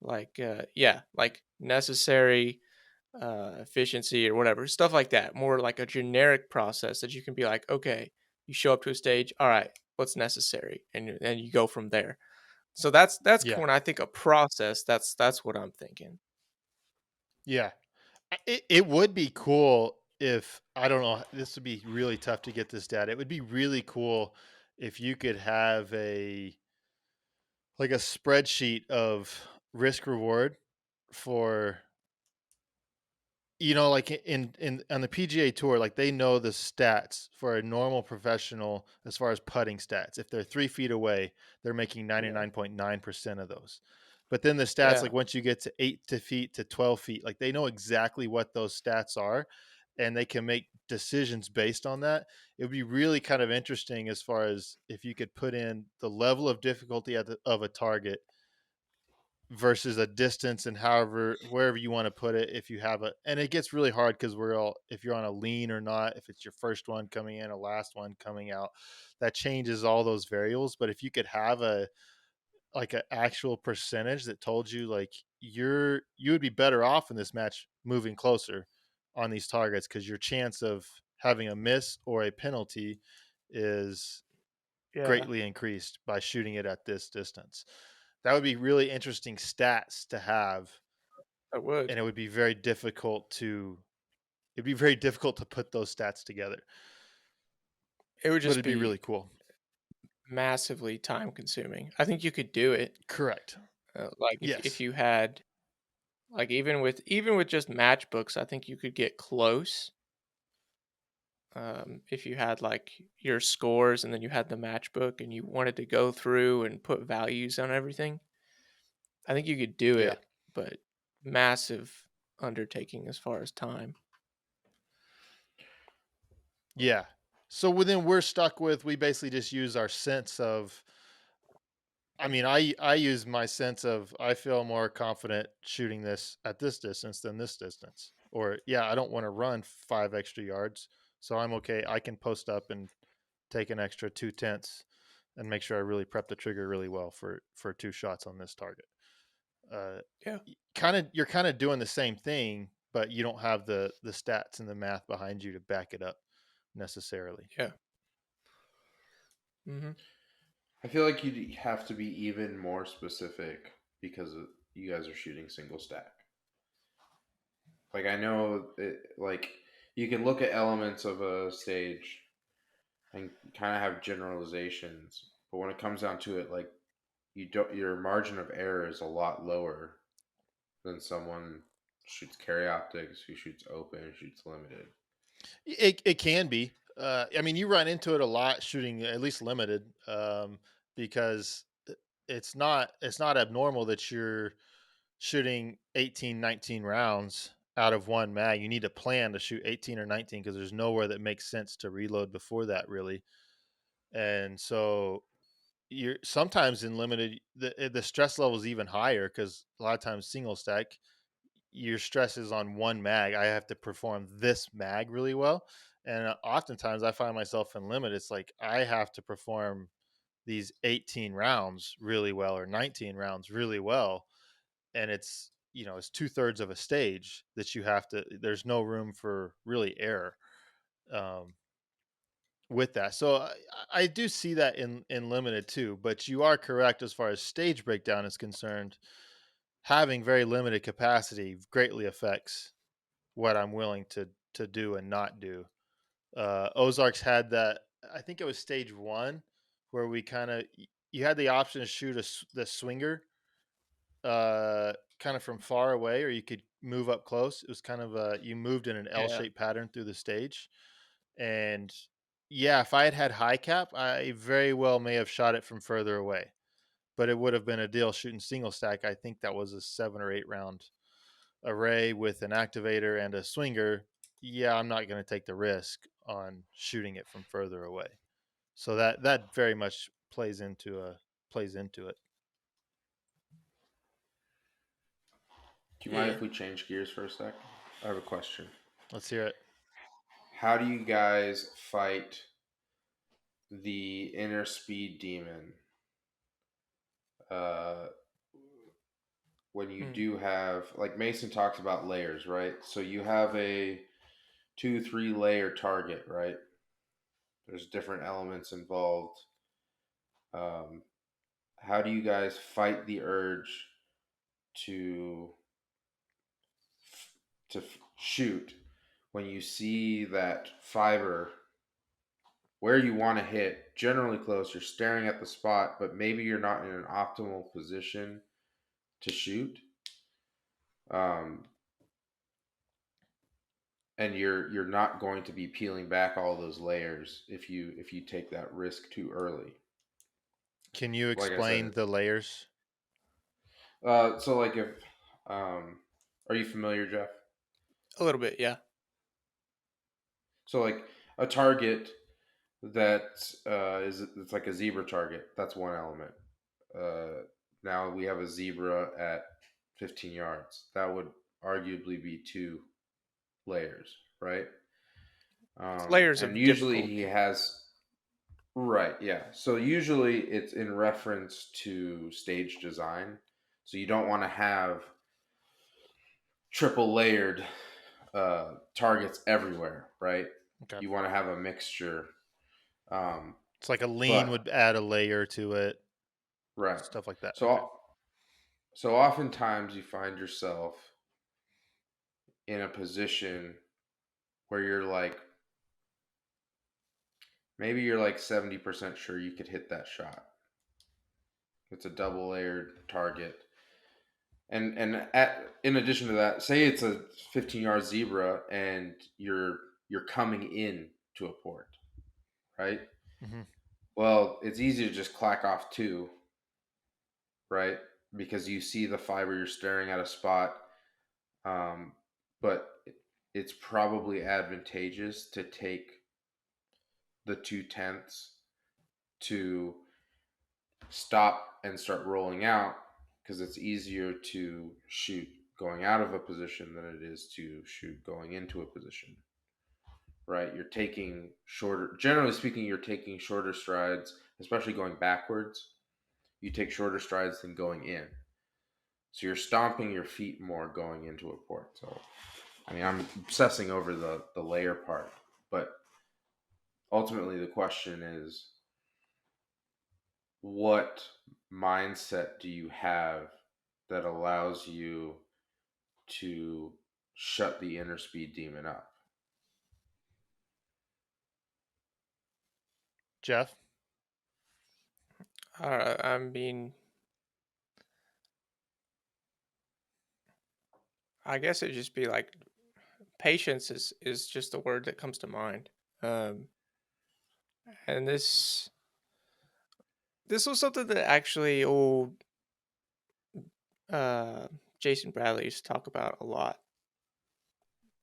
Like yeah, like necessary efficiency or whatever, stuff like that. More like a generic process that you can be like, okay, you show up to a stage, all right, what's necessary, and you go from there. So that's Yeah. when I think a process. That's what I'm thinking. Yeah. It would be cool if I don't know. This would be really tough to get this data. It would be really cool if you could have a like a spreadsheet of risk reward for like in on the PGA tour, like they know the stats for a normal professional as far as putting stats. If they're 3 feet away, they're making Yeah. 99.9% of those. But then the stats, Yeah. like once you get to 8 feet to 12 feet, like they know exactly what those stats are, and they can make decisions based on that. It would be really kind of interesting as far as if you could put in the level of difficulty of a target versus a distance and however wherever you want to put it. If you have a and it gets really hard because we're all if you're on a lean or not, if it's your first one coming in, a last one coming out, that changes all those variables. But if you could have a like an actual percentage that told you like you would be better off in this match moving closer on these targets because your chance of having a miss or a penalty is Yeah. greatly increased by shooting it at this distance. That would be really interesting stats to have, I would. and it'd be very difficult to put those stats together, It would but just it'd be really be cool. massively time consuming. I think you could do it. Correct. Like if Yes. you had like even with just matchbooks, I think you could get close. If you had like your scores and then you had the matchbook and you wanted to go through and put values on everything, I think you could do Yeah. it, but massive undertaking as far as time. Yeah. So within we're stuck with we basically just use our sense of I use my sense of I feel more confident shooting this at this distance than this distance. Or yeah, I don't want to run 5 extra yards, so I'm okay. I can post up and take an extra 2/10 and make sure I really prep the trigger really well for 2 shots on this target. Uh, Yeah. you're kind of doing the same thing, but you don't have the stats and the math behind you to back it up necessarily. Yeah. Hmm. I feel like you'd have to be even more specific because you guys are shooting single stack? Like, I know like you can look at elements of a stage and kind of have generalizations, but when it comes down to it, like your margin of error is a lot lower than someone shoots carry optics, who shoots open, shoots limited. It can be. I mean, you run into it a lot shooting at least limited, because it's not abnormal that you're shooting 18, 19 rounds out of one mag. You need to plan to shoot 18 or 19 because there's nowhere that makes sense to reload before that, really. And so you're sometimes in limited, the stress level is even higher because a lot of times single stack, your stress is on one mag. I have to perform this mag really well. And oftentimes I find myself in limit. It's like I have to perform these 18 rounds really well or 19 rounds really well. And it's 2/3 of a stage that you have to, there's no room for really error um, with that. So I do see that in limited too, but you are correct as far as stage breakdown is concerned. Having very limited capacity greatly affects what I'm willing to do and not do. Ozarks had that. I think it was stage one where we kind of you had the option to shoot the swinger, kind of from far away, or you could move up close. It was kind of you moved in an Yeah. L-shaped pattern through the stage, and yeah, if I had had high cap, I very well may have shot it from further away, but it would have been a deal shooting single stack. I think that was a 7 or 8 round array with an activator and a swinger. Yeah, I'm not going to take the risk on shooting it from further away. So that very much plays into it. Do you mind Yeah. if we change gears for a sec? I have a question. Let's hear it. How do you guys fight the inner speed demon uh, when you Mm. do have, like Mason talks about layers, right? So you have a 2-3 layer target, right? There's different elements involved. How do you guys fight the urge to shoot when you see that fiber where you want to hit, generally close? You're staring at the spot, but maybe you're not in an optimal position to shoot, um, and you're not going to be peeling back all those layers if you take that risk too early. Can you Like I explain said, the layers? so like if are you familiar, Jeff? A little bit, yeah. So like a target that it's like a zebra target. That's one element. Now we have a zebra at 15 yards. That would arguably be 2 layers, right? Layers And of usually he difficulty. has, right, yeah. So usually it's in reference to stage design. So you don't want to have triple layered targets everywhere, right? Okay. You want to have a mixture. Um, It's like a lean but would add a layer to it, right. stuff like that. Okay. So so oftentimes you find yourself in a position where you're like, maybe you're like 70% sure you could hit that shot. It's a double layered target. In addition to that, say it's a 15-yard zebra and you're coming in to a port, right? Hmm. Well, it's easy to just clack off 2, right? Because you see the fiber, you're staring at a spot. But it's probably advantageous to take the 2/10 to stop and start rolling out, because it's easier to shoot going out of a position than it is to shoot going into a position, right? You're taking shorter, generally speaking, you're taking shorter strides, especially going backwards. You take shorter strides than going in. So you're stomping your feet more going into a port. So, I mean, I'm obsessing over the layer part, but ultimately the question is, what mindset do you have that allows you to shut the inner speed demon up? Jeff? I mean, I guess it'd just be like patience is just the word that comes to mind. Um, and this was something that actually old uh, Jason Bradley used to talk about a lot.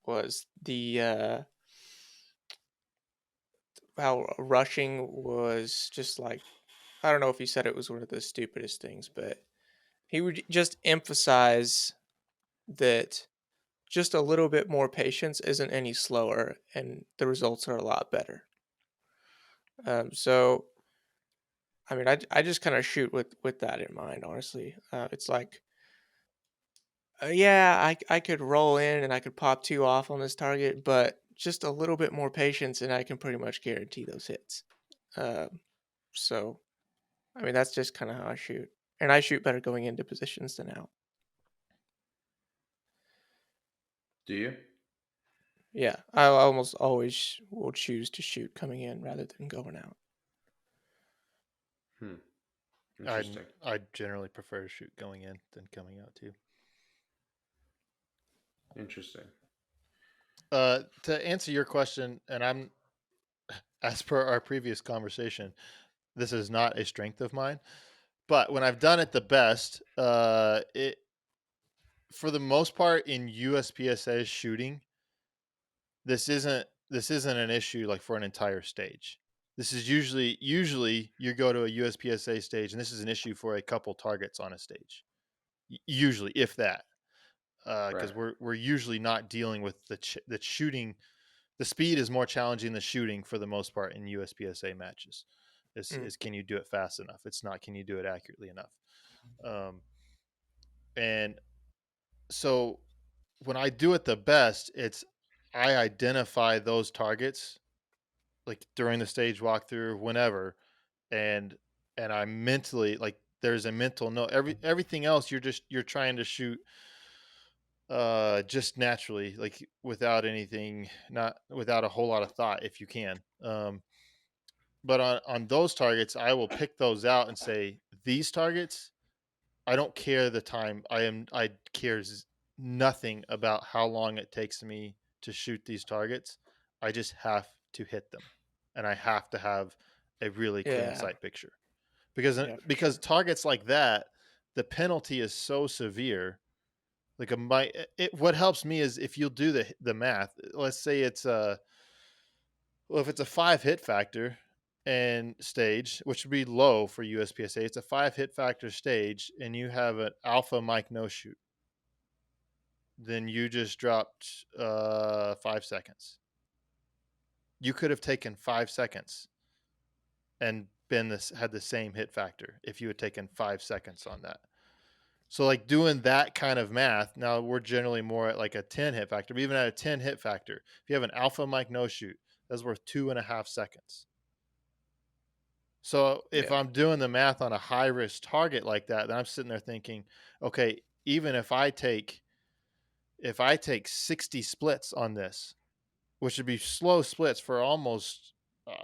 Was the how rushing was just like, I don't know if he said it was one of the stupidest things, but he would just emphasize that just a little bit more patience isn't any slower, and the results are a lot better. So I mean, I just kind of shoot with that in mind, honestly. It's like, yeah, I could roll in and I could pop two off on this target, but just a little bit more patience, and I can pretty much guarantee those hits. Um, so I mean, that's just kind of how I shoot, and I shoot better going into positions than out. Do you? Yeah, I almost always will choose to shoot coming in rather than going out. Interesting. I generally prefer to shoot going in than coming out too. Interesting. To answer your question, and I'm, as per our previous conversation, this is not a strength of mine. But when I've done it the best, it for the most part in USPSA shooting, this isn't an issue like for an entire stage. This is usually you go to a USPSA stage, and this is an issue for a couple targets on a stage. Usually, if that, because Right. we're usually not dealing with the shooting. The speed is more challenging than shooting for the most part in USPSA matches. Is can you do it fast enough? It's not can you do it accurately enough. And so when I do it the best, it's I identify those targets like during the stage walkthrough, whenever, and I mentally like there's a mental note. Everything else you're trying to shoot just naturally, like without anything, not without a whole lot of thought if you can. But on those targets, I will pick those out and say these targets I don't care the time. I cares nothing about how long it takes me to shoot these targets. I just have to hit them, and I have to have a really clean Yeah, sight picture because yeah, for sure. targets like that, the penalty is so severe. Like what helps me is if you'll do the math. Let's say it's if it's a 5 hit factor and stage, which would be low for USPSA, it's a 5 hit factor stage, and you have an alpha mic no shoot, then you just dropped 5 seconds. You could have taken 5 seconds and had the same hit factor if you had taken 5 seconds on that. So like doing that kind of math, now we're generally more at like a 10 hit factor, but even at a 10 hit factor, if you have an alpha mic no shoot, that's worth 2.5 seconds. So if Yeah, I'm doing the math on a high risk target like that, then I'm sitting there thinking, okay, even if I take 60 splits on this, which would be slow splits for almost,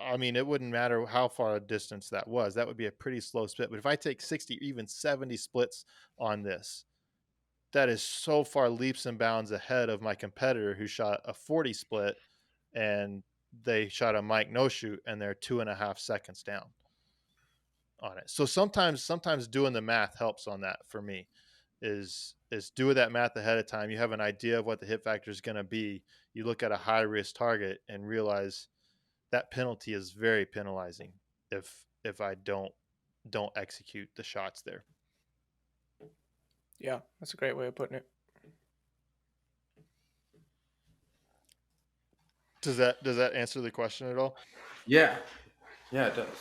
I mean, it wouldn't matter how far a distance that was. That would be a pretty slow split. But if I take 60, even 70 splits on this, that is so far leaps and bounds ahead of my competitor who shot a 40 split and they shot a mic no shoot and they're 2.5 seconds down on it. So sometimes doing the math helps on that for me. Is doing that math ahead of time. You have an idea of what the hit factor is going to be. You look at a high risk target and realize that penalty is very penalizing if I don't execute the shots there. yeah, that's a great way of putting it. Does that answer the question at all? Yeah. Yeah, it does.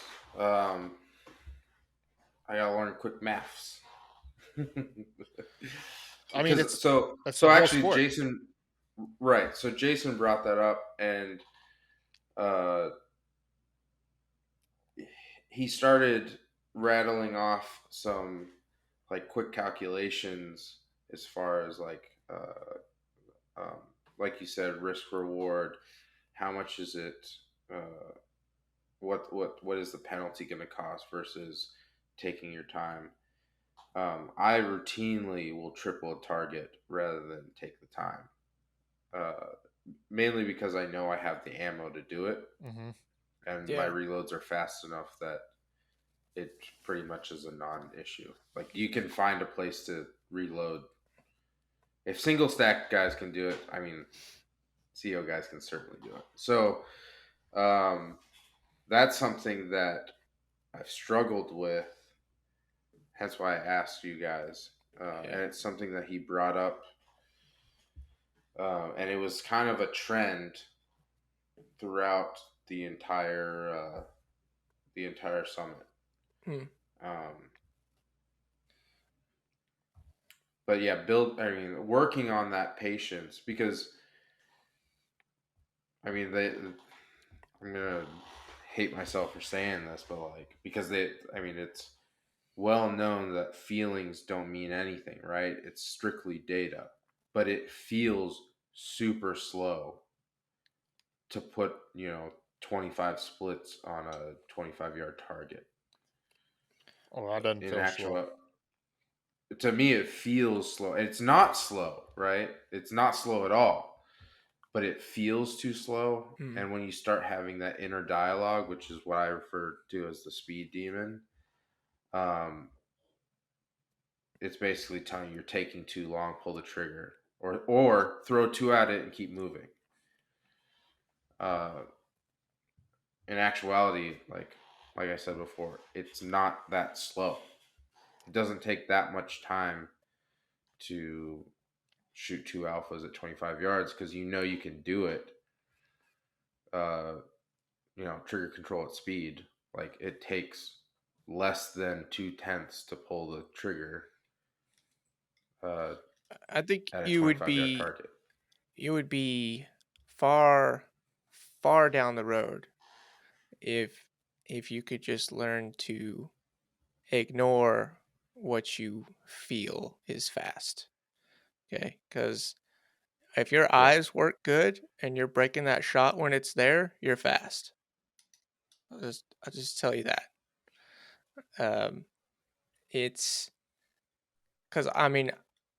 I gotta learn quick maths. I mean, Because that's so the whole actually sport. Jason, right? So Jason brought that up, and uh, he started rattling off some like quick calculations as far as like you said, risk reward. How much is it? What is the penalty going to cost versus taking your time? I routinely will triple a target rather than take the time, mainly because I know I have the ammo to do it, and my Yeah. reloads are fast enough that it pretty much is a non-issue. Like you can find a place to reload. If single stack guys can do it, I mean, CO guys can certainly do it. So that's something that I've struggled with. Hence why I asked you guys. And it's something that he brought up. And it was kind of a trend throughout the entire summit. But yeah, working on that patience, because I mean, I'm gonna hate myself for saying this, but like, because it's well known that feelings don't mean anything, right? It's strictly data, but it feels super slow to put 25 splits on a 25-yard target. Oh, that doesn't feel slow. To me, it feels slow. It's not slow, right? It's not slow at all, but it feels too slow. And when you start having that inner dialogue, which is what I refer to as the speed demon, it's basically telling you you're taking too long, pull the trigger, or throw two at it and keep moving. In actuality, like I said before, it's not that slow. It doesn't take that much time to shoot two alphas at 25 yards because you can do it. Trigger control at speed. Like it takes less than 2/10 to pull the trigger. I think At a you would 25-yard target. You would be far, far down the road if you could just learn to ignore what you feel is fast. Okay, because if your eyes work good and you're breaking that shot when it's there, you're fast. I'll just tell you that. It's because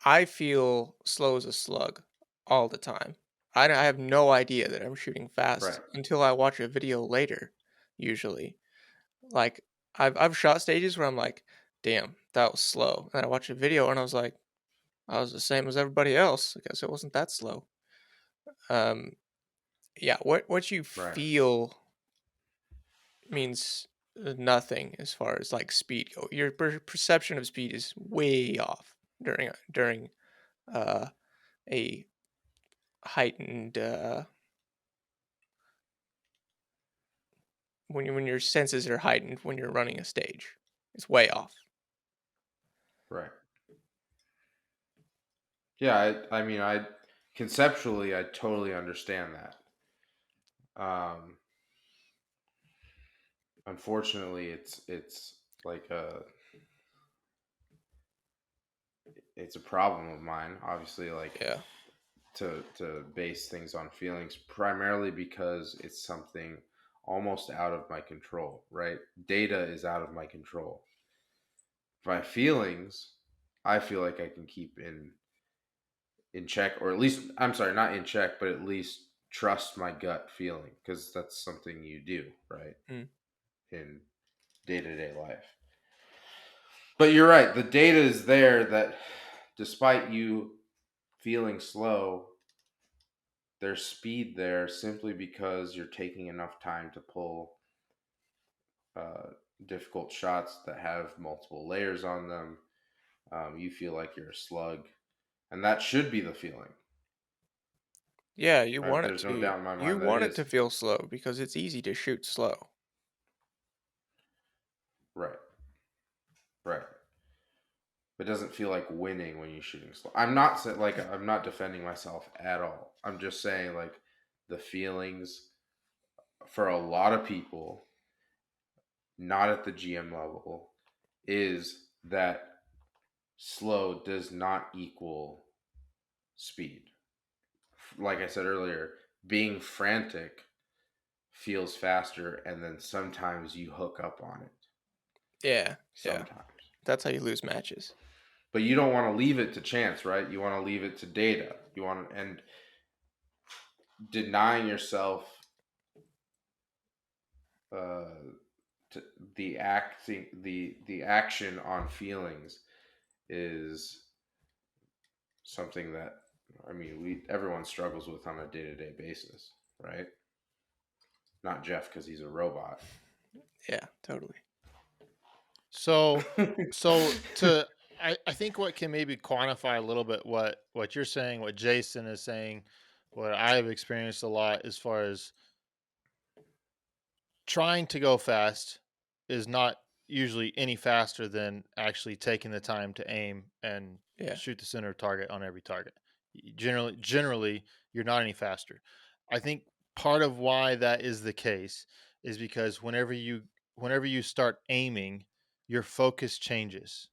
I feel slow as a slug all the time. I have no idea that I'm shooting fast until I watch a video later. Usually, like I've shot stages where I'm like, "Damn, that was slow," and I watch a video and I was like, "I was the same as everybody else. I guess it wasn't that slow." Yeah. What you feel means nothing as far as like speed go. Your perception of speed is way off during a heightened when your senses are heightened when you're running a stage. It's way off. Right. Yeah, I conceptually I totally understand that. Unfortunately, it's like it's a problem of mine. Obviously, to base things on feelings, primarily because it's something almost out of my control. Right, data is out of my control. My feelings, I feel like I can keep in check, or at least I'm sorry, not in check, but at least trust my gut feeling, because that's something you do, right? In day-to-day life. But you're right, the data is there that despite you feeling slow, there's speed there simply because you're taking enough time to pull difficult shots that have multiple layers on them. You feel like you're a slug, and that should be the feeling. Yeah, you Right? want it There's to. no doubt in my mind You that want it it is. to feel slow because it's easy to shoot slow. Right. It doesn't feel like winning when you're shooting slow. I'm not defending myself at all. I'm just saying like the feelings for a lot of people, not at the GM level, is that slow does not equal speed. Like I said earlier, being frantic feels faster, and then sometimes you hook up on it. Yeah. Sometimes. That's how you lose matches. But you don't want to leave it to chance, right? You want to leave it to data. And denying yourself the action on feelings is something that, I mean, everyone struggles with on a day-to-day basis, right? Not Jeff because he's a robot. Yeah, totally. So I think what can maybe quantify a little bit what you're saying, what Jason is saying, what I've experienced a lot as far as trying to go fast is not usually any faster than actually taking the time to aim and shoot the center target on every target. Generally, you're not any faster. I think part of why that is the case is because whenever you start aiming, your focus changes.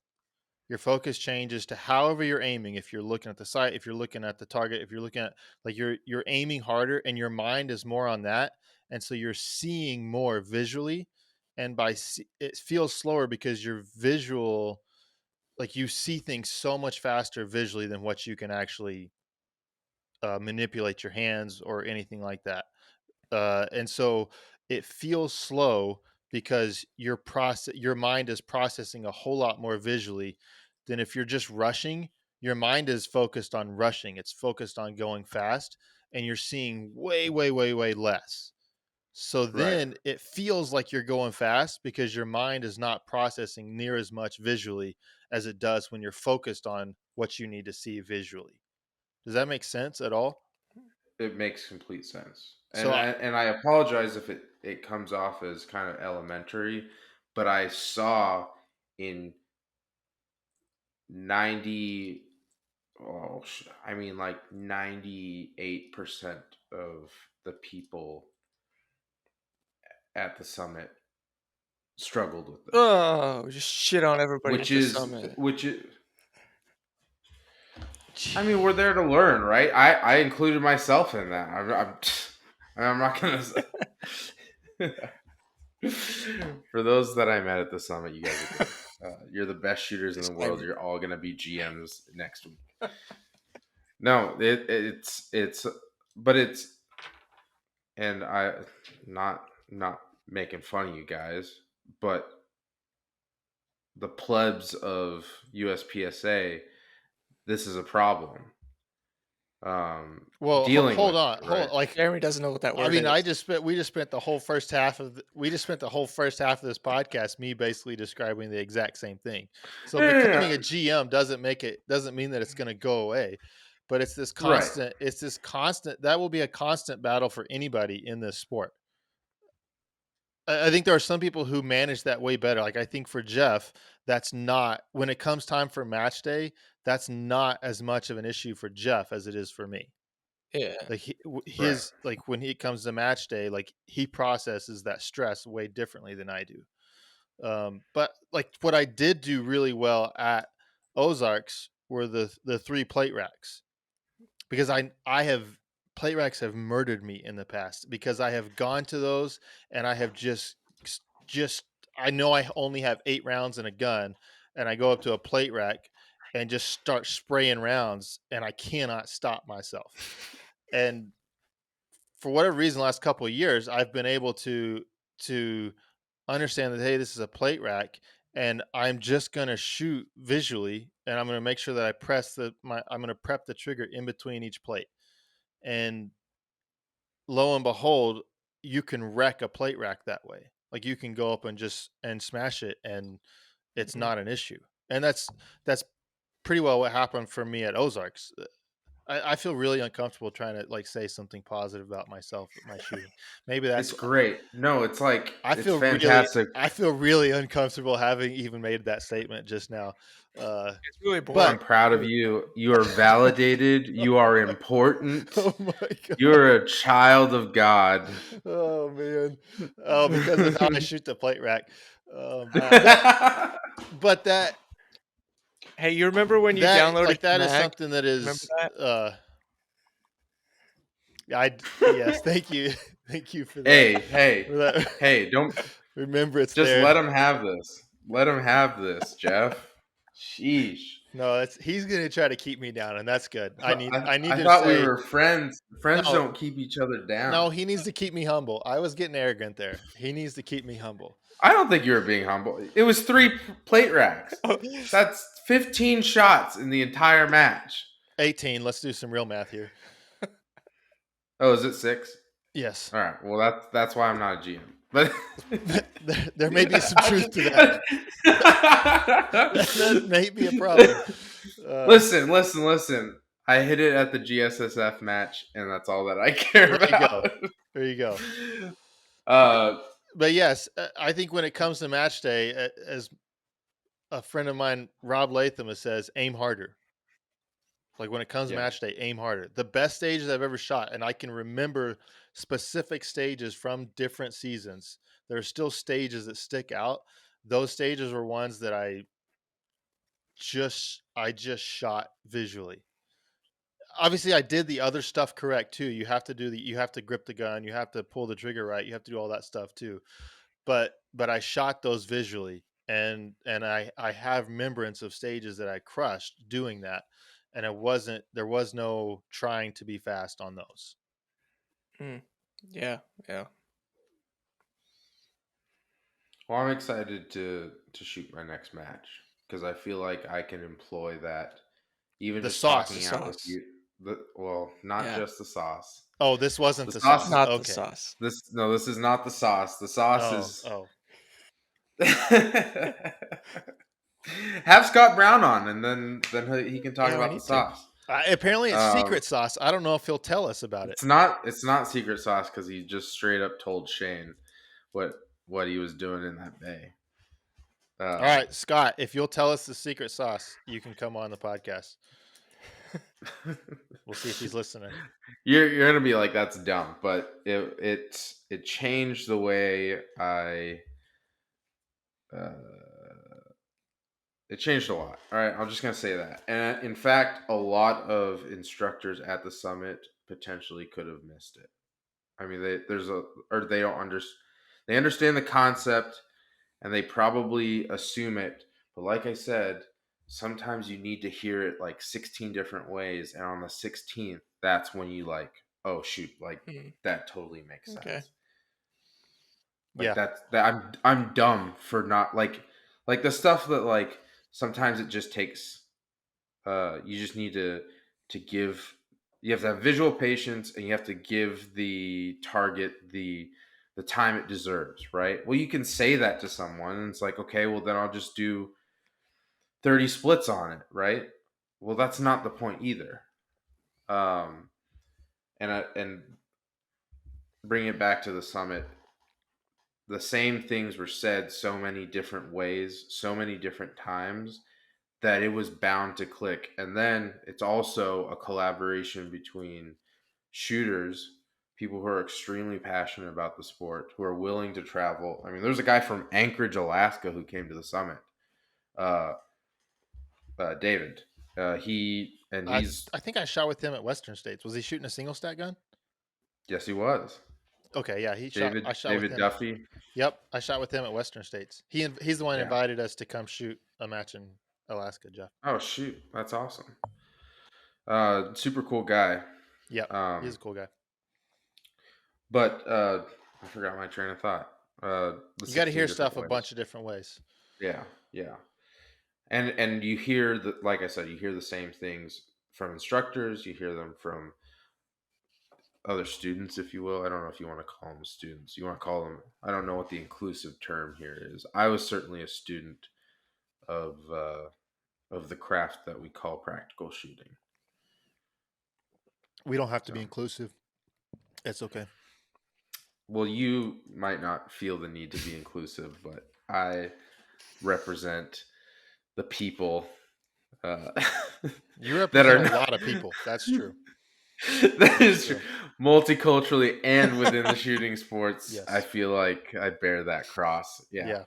Your focus changes to however you're aiming. If you're looking at the sight, if you're looking at the target, if you're looking at, like, you're aiming harder and your mind is more on that, and so you're seeing more visually, and it feels slower because your visual, like, you see things so much faster visually than what you can actually manipulate your hands or anything like that. And so it feels slow because your mind is processing a whole lot more visually than if you're just rushing. Your mind is focused on rushing. It's focused on going fast, and you're seeing way, way, way, way less. So then it feels like you're going fast because your mind is not processing near as much visually as it does when you're focused on what you need to see visually. Does that make sense at all? It makes complete sense. And So I apologize if it comes off as kind of elementary, but I saw in 90 like 98% of the people at the summit struggled with this. Oh, just shit on everybody at the summit. I mean, we're there to learn, right? I included myself in that. I'm not gonna say. For those that I met at the summit, you guys are great. You're the best shooters in the world. You're all gonna be GMs next week. No, and I not making fun of you guys, but the plebs of USPSA, this is a problem. Well, dealing hold with on, it, right? Like Jeremy doesn't know what that word I mean, is. we just spent the whole first half of this podcast me basically describing the exact same thing. So becoming a GM doesn't mean that it's going to go away, but it's this constant. Right. It's this constant that will be a constant battle for anybody in this sport. I think there are some people who manage that way better. Like, I think for Jeff, that's not, when it comes time for match day, that's not as much of an issue for Jeff as it is for me. Yeah. Like like when he comes to match day, like, he processes that stress way differently than I do. But like what I did do really well at Ozarks were the 3 plate racks, because plate racks have murdered me in the past, because I have gone to those and I have just I know I only have 8 rounds in a gun, and I go up to a plate rack and just start spraying rounds, and I cannot stop myself. And for whatever reason, the last couple of years, I've been able to understand that, hey, this is a plate rack, and I'm just going to shoot visually, and I'm going to make sure that I'm going to prep the trigger in between each plate. And lo and behold, you can wreck a plate rack that way. Like, you can go up and smash it, and it's not an issue. And that's pretty well what happened for me at Ozarks. I feel really uncomfortable trying to, like, say something positive about myself with my shooting. Maybe that's it's great. No, it's like, it's fantastic. I feel really uncomfortable having even made that statement just now. It's really boring. But I'm proud of you. You are validated. You are important. Oh my God. You're a child of God. Oh man. Oh, because of how I shoot the plate rack. But that, Hey, you remember when you that downloaded like that the is mag? something that Remember is that? yes, thank you. Thank you for that. For that. Hey, don't Remember it's just there. let him have this. Let him have this, Jeff. Sheesh. No, he's gonna try to keep me down, and that's good. I need I to thought we say were friends. Friends no, don't keep each other down. no, he needs to keep me humble. I was getting arrogant there. He needs to keep me humble. I don't think you were being humble. It was 3 plate racks. That's 15 shots in the entire match. 18. Let's do some real math here. Oh, is it 6? Yes. All right. Well, that's why I'm not a GM. But there may be some truth to that. That may be a problem. Listen. I hit it at the GSSF match, and that's all that I care about. There you go. Uh, But yes, I think when it comes to match day, as a friend of mine, Rob Latham, says, aim harder. Like when it comes to match day, aim harder. The best stages I've ever shot, and I can remember specific stages from different seasons. There are still stages that stick out. Those stages were ones that I just shot visually. Obviously, I did the other stuff correct too. You have to grip the gun, you have to pull the trigger right, you have to do all that stuff too. But I shot those visually, and I have remembrance of stages that I crushed doing that, and there was no trying to be fast on those. Yeah. Well, I'm excited to shoot my next match because I feel like I can employ that. Even The just sauce. talking The out with sauce. you. Not just the sauce. Oh, this wasn't the sauce sauce. Not Okay. the sauce. This is not the sauce. The sauce is. Oh. Have Scott Brown on, and then he can talk Yeah, we about the need to. sauce. Apparently, it's secret sauce. I don't know if he'll tell us about it. It's not secret sauce because he just straight up told Shane what he was doing in that bay. All right, Scott, if you'll tell us the secret sauce, you can come on the podcast. We'll see if he's listening. You're gonna be like, that's dumb, but it changed the way it changed a lot. All right, I'm just gonna say that. And in fact, a lot of instructors at the summit potentially could have missed it. I mean, they understand the concept, and they probably assume it. But like I said, sometimes you need to hear it like 16 different ways, and on the 16th, that's when you like, oh shoot, like that totally makes sense. Okay. Like I'm dumb for not like the stuff that like sometimes it just takes. You just need to give. You have to have visual patience, and you have to give the target the time it deserves, right? Well, you can say that to someone, and it's like, okay, well then I'll just do 30 splits on it, right? Well, that's not the point either. And bring it back to the summit. The same things were said so many different ways, so many different times, that it was bound to click. And then it's also a collaboration between shooters, people who are extremely passionate about the sport, who are willing to travel. I mean, there's a guy from Anchorage, Alaska, who came to the summit. David. I think I shot with him at Western States. Was he shooting a single stack gun? Yes, he was. Okay, yeah, I shot David with him. Duffy. Yep, I shot with him at Western States. He's the one who invited us to come shoot a match in Alaska, Jeff. Oh shoot, that's awesome. Super cool guy. Yeah, he's a cool guy. But I forgot my train of thought. You got to hear stuff a bunch of different ways. Yeah. And you hear like I said, you hear the same things from instructors. You hear them from other students, if you will. I don't know if you want to call them students. You want to call them, I don't know what the inclusive term here is. I was certainly a student of the craft that we call practical shooting. We don't have to be inclusive. It's okay. Well, you might not feel the need to be inclusive, but I represent the people. You represent a lot of people. That's true. That is true. Multiculturally and within the shooting sports, yes. I feel like I bear that cross. Yeah.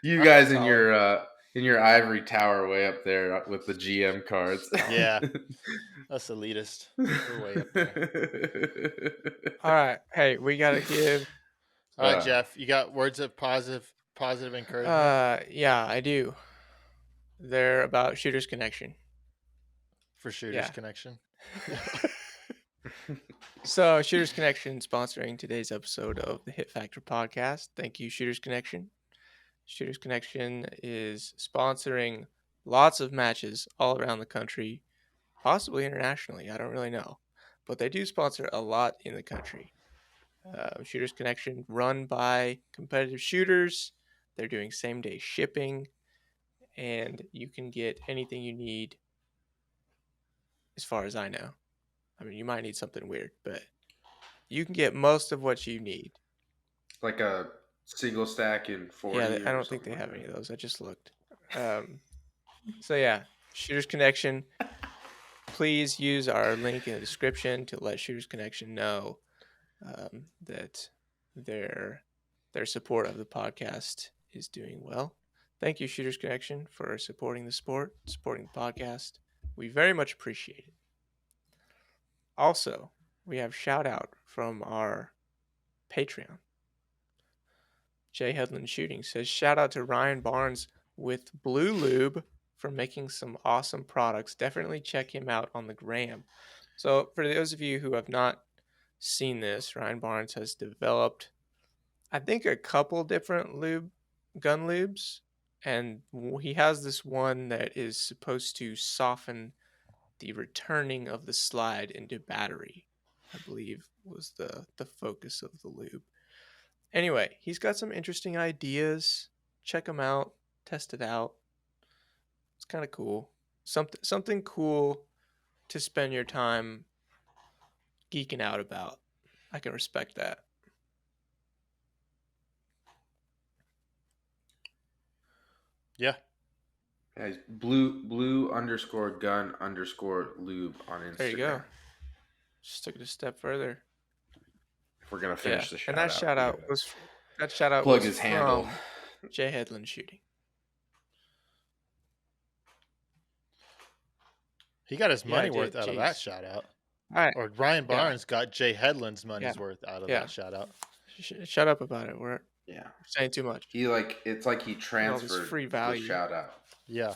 You guys Solid. in your ivory tower way up there with the GM cards. Yeah, us elitist. We're way up there. All right. Hey, we gotta give. All right, Jeff, you got words of positive encouragement Yeah, I do. They're about Shooters Connection. for Shooters Yeah. Connection. So, Shooters Connection sponsoring today's episode of the Hit Factor podcast. Thank you, Shooters Connection. Shooters Connection is sponsoring lots of matches all around the country, possibly internationally. I don't really know, but they do sponsor a lot in the country. Shooters Connection, run by competitive shooters. They're doing same day shipping, and you can get anything you need, as far as I know. I mean, you might need something weird, but you can get most of what you need. Like a single stack in 40. Yeah, I don't think they have any of those. I just looked. So yeah, Shooters Connection. Please use our link in the description to let Shooters Connection know that their support of the podcast is doing well. Thank you, Shooters Connection, for supporting the sport, supporting the podcast. We very much appreciate it. Also, we have shout out from our Patreon. Jay Headland Shooting says, shout out to Ryan Barnes with Blue Lube for making some awesome products. Definitely check him out on the gram. So for those of you who have not seen this, Ryan Barnes has developed, I think, a couple different gun lubes, and he has this one that is supposed to soften the returning of the slide into battery, I believe was the focus of the lube. Anyway, he's got some interesting ideas. Check them out. Test it out. It's kind of cool. Something cool to spend your time geeking out about. I can respect that. Yeah. Guys, blue underscore gun underscore lube on Instagram. There you go. Just took it a step further. If we're gonna finish the shout and that shout out plug was his handle. from Jay Headland Shooting. He got his money I worth did. out of that shout out. All right. Or Ryan Barnes got Jay Headland's money's worth out of that shout out. Shut up about it. We're saying too much. It's like he transferred free value. the shout out. Yeah.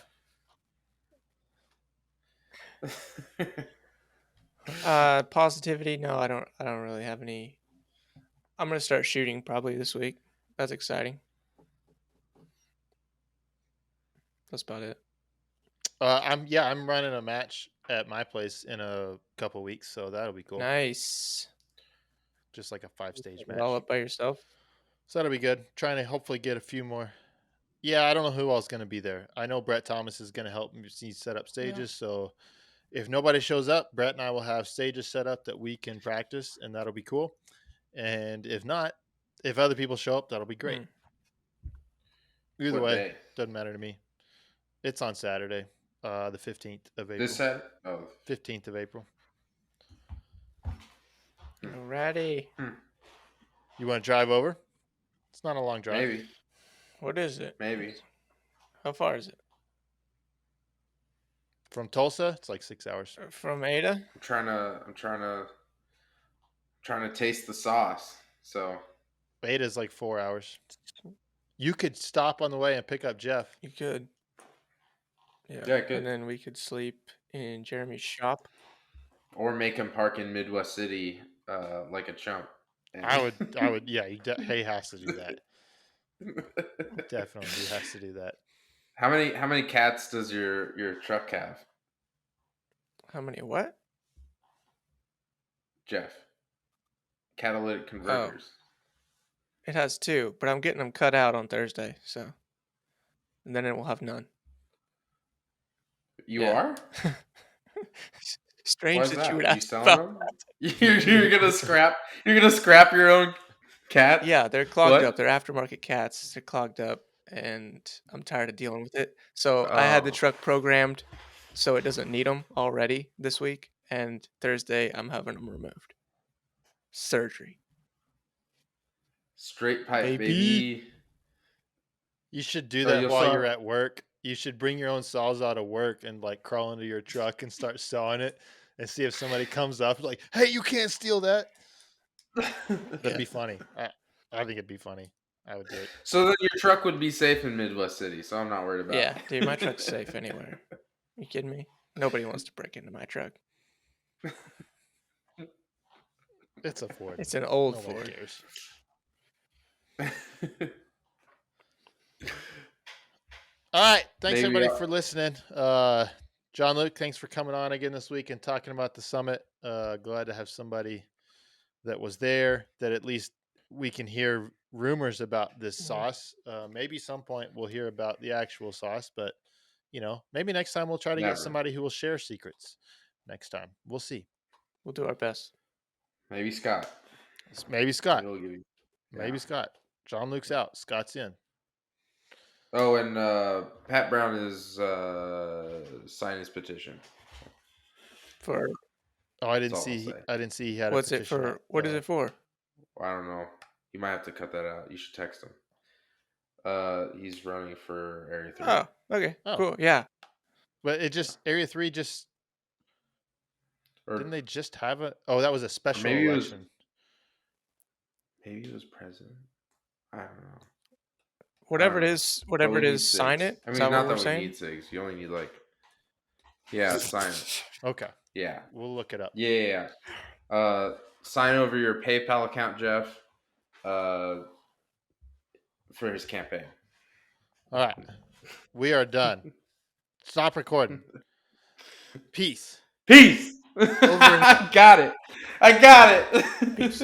Positivity? No, I don't really have any. I'm gonna start shooting probably this week. That's exciting. That's about it. I'm running a match at my place in a couple weeks, so that'll be cool. Nice. Just like a 5-stage match. All up by yourself? So that'll be good. Trying to hopefully get a few more. Yeah, I don't know who else is going to be there. I know Brett Thomas is going to help me set up stages. Yeah. So if nobody shows up, Brett and I will have stages set up that we can practice, and that'll be cool. And if not, if other people show up, that'll be great. Either way, doesn't matter to me. It's on Saturday, the 15th of April. This Saturday? 15th of April. Alrighty. You want to drive over? It's not a long drive. Maybe. What is it? Maybe. How far is it? From Tulsa, it's like 6 hours. From Ada? I'm trying to taste the sauce. So Ada's like 4 hours. You could stop on the way and pick up Jeff. You could. Yeah, good. And then we could sleep in Jeremy's shop. Or make him park in Midwest City like a chump. And I would. Yeah, he has to do that. Definitely, he has to do that. How many cats does your truck have? How many what? Jeff. Catalytic converters. It has 2, but I'm getting them cut out on Thursday, so. And then it will have none. You are? Strange that you would ask about that. You're gonna scrap your own cat? Yeah, they're clogged up. They're aftermarket cats. They're clogged up, and I'm tired of dealing with it. So I had the truck programmed so it doesn't need them already this week, and Thursday I'm having them removed. Surgery. Straight pipe, baby. You should do Or that you'll while sell- you're at work. You should bring your own sawzall to work and like crawl into your truck and start sawing it and see if somebody comes up like, "Hey, you can't steal that." That'd be funny. I think it'd be funny. I would do it. So then your truck would be safe in Midwest City, so I'm not worried about Yeah, it. dude, my truck's safe anywhere. You kidding me? Nobody wants to break into my truck. It's a Ford. It's an old Nobody Ford. cares. All right. Thanks Maybe everybody for listening. Jon-Luc, thanks for coming on again this week and talking about the summit. Glad to have somebody that was there, that at least we can hear rumors about this sauce. Maybe some point we'll hear about the actual sauce, but maybe next time we'll try to Never. get somebody who will share secrets next time. We'll see. We'll do our best. Maybe Scott. Maybe Scott. He'll give you- Maybe yeah. Scott. Jon-Luc's out. Scott's in. Oh, and Pat Brown is signing his petition. For Oh, I didn't That's all I'll see. say. I didn't see he had what's a it petition for? out. What is it for? I don't know. You might have to cut that out. You should text him. He's running for Area 3. Oh, okay, Oh. cool. Yeah, But it just Area 3 just Or didn't they just have a? Oh, that was a special maybe it was- election. maybe he was president. I don't know. whatever don't it know. is, But whatever we it need is, sign 6. it. I Is mean, that not what we're that we saying? need 6. You only need sign it. Okay, Yeah. we'll look it up. Yeah. Sign over your PayPal account, Jeff, for his campaign. All right, we are done. Stop recording. Peace. Peace. I got it. Peace.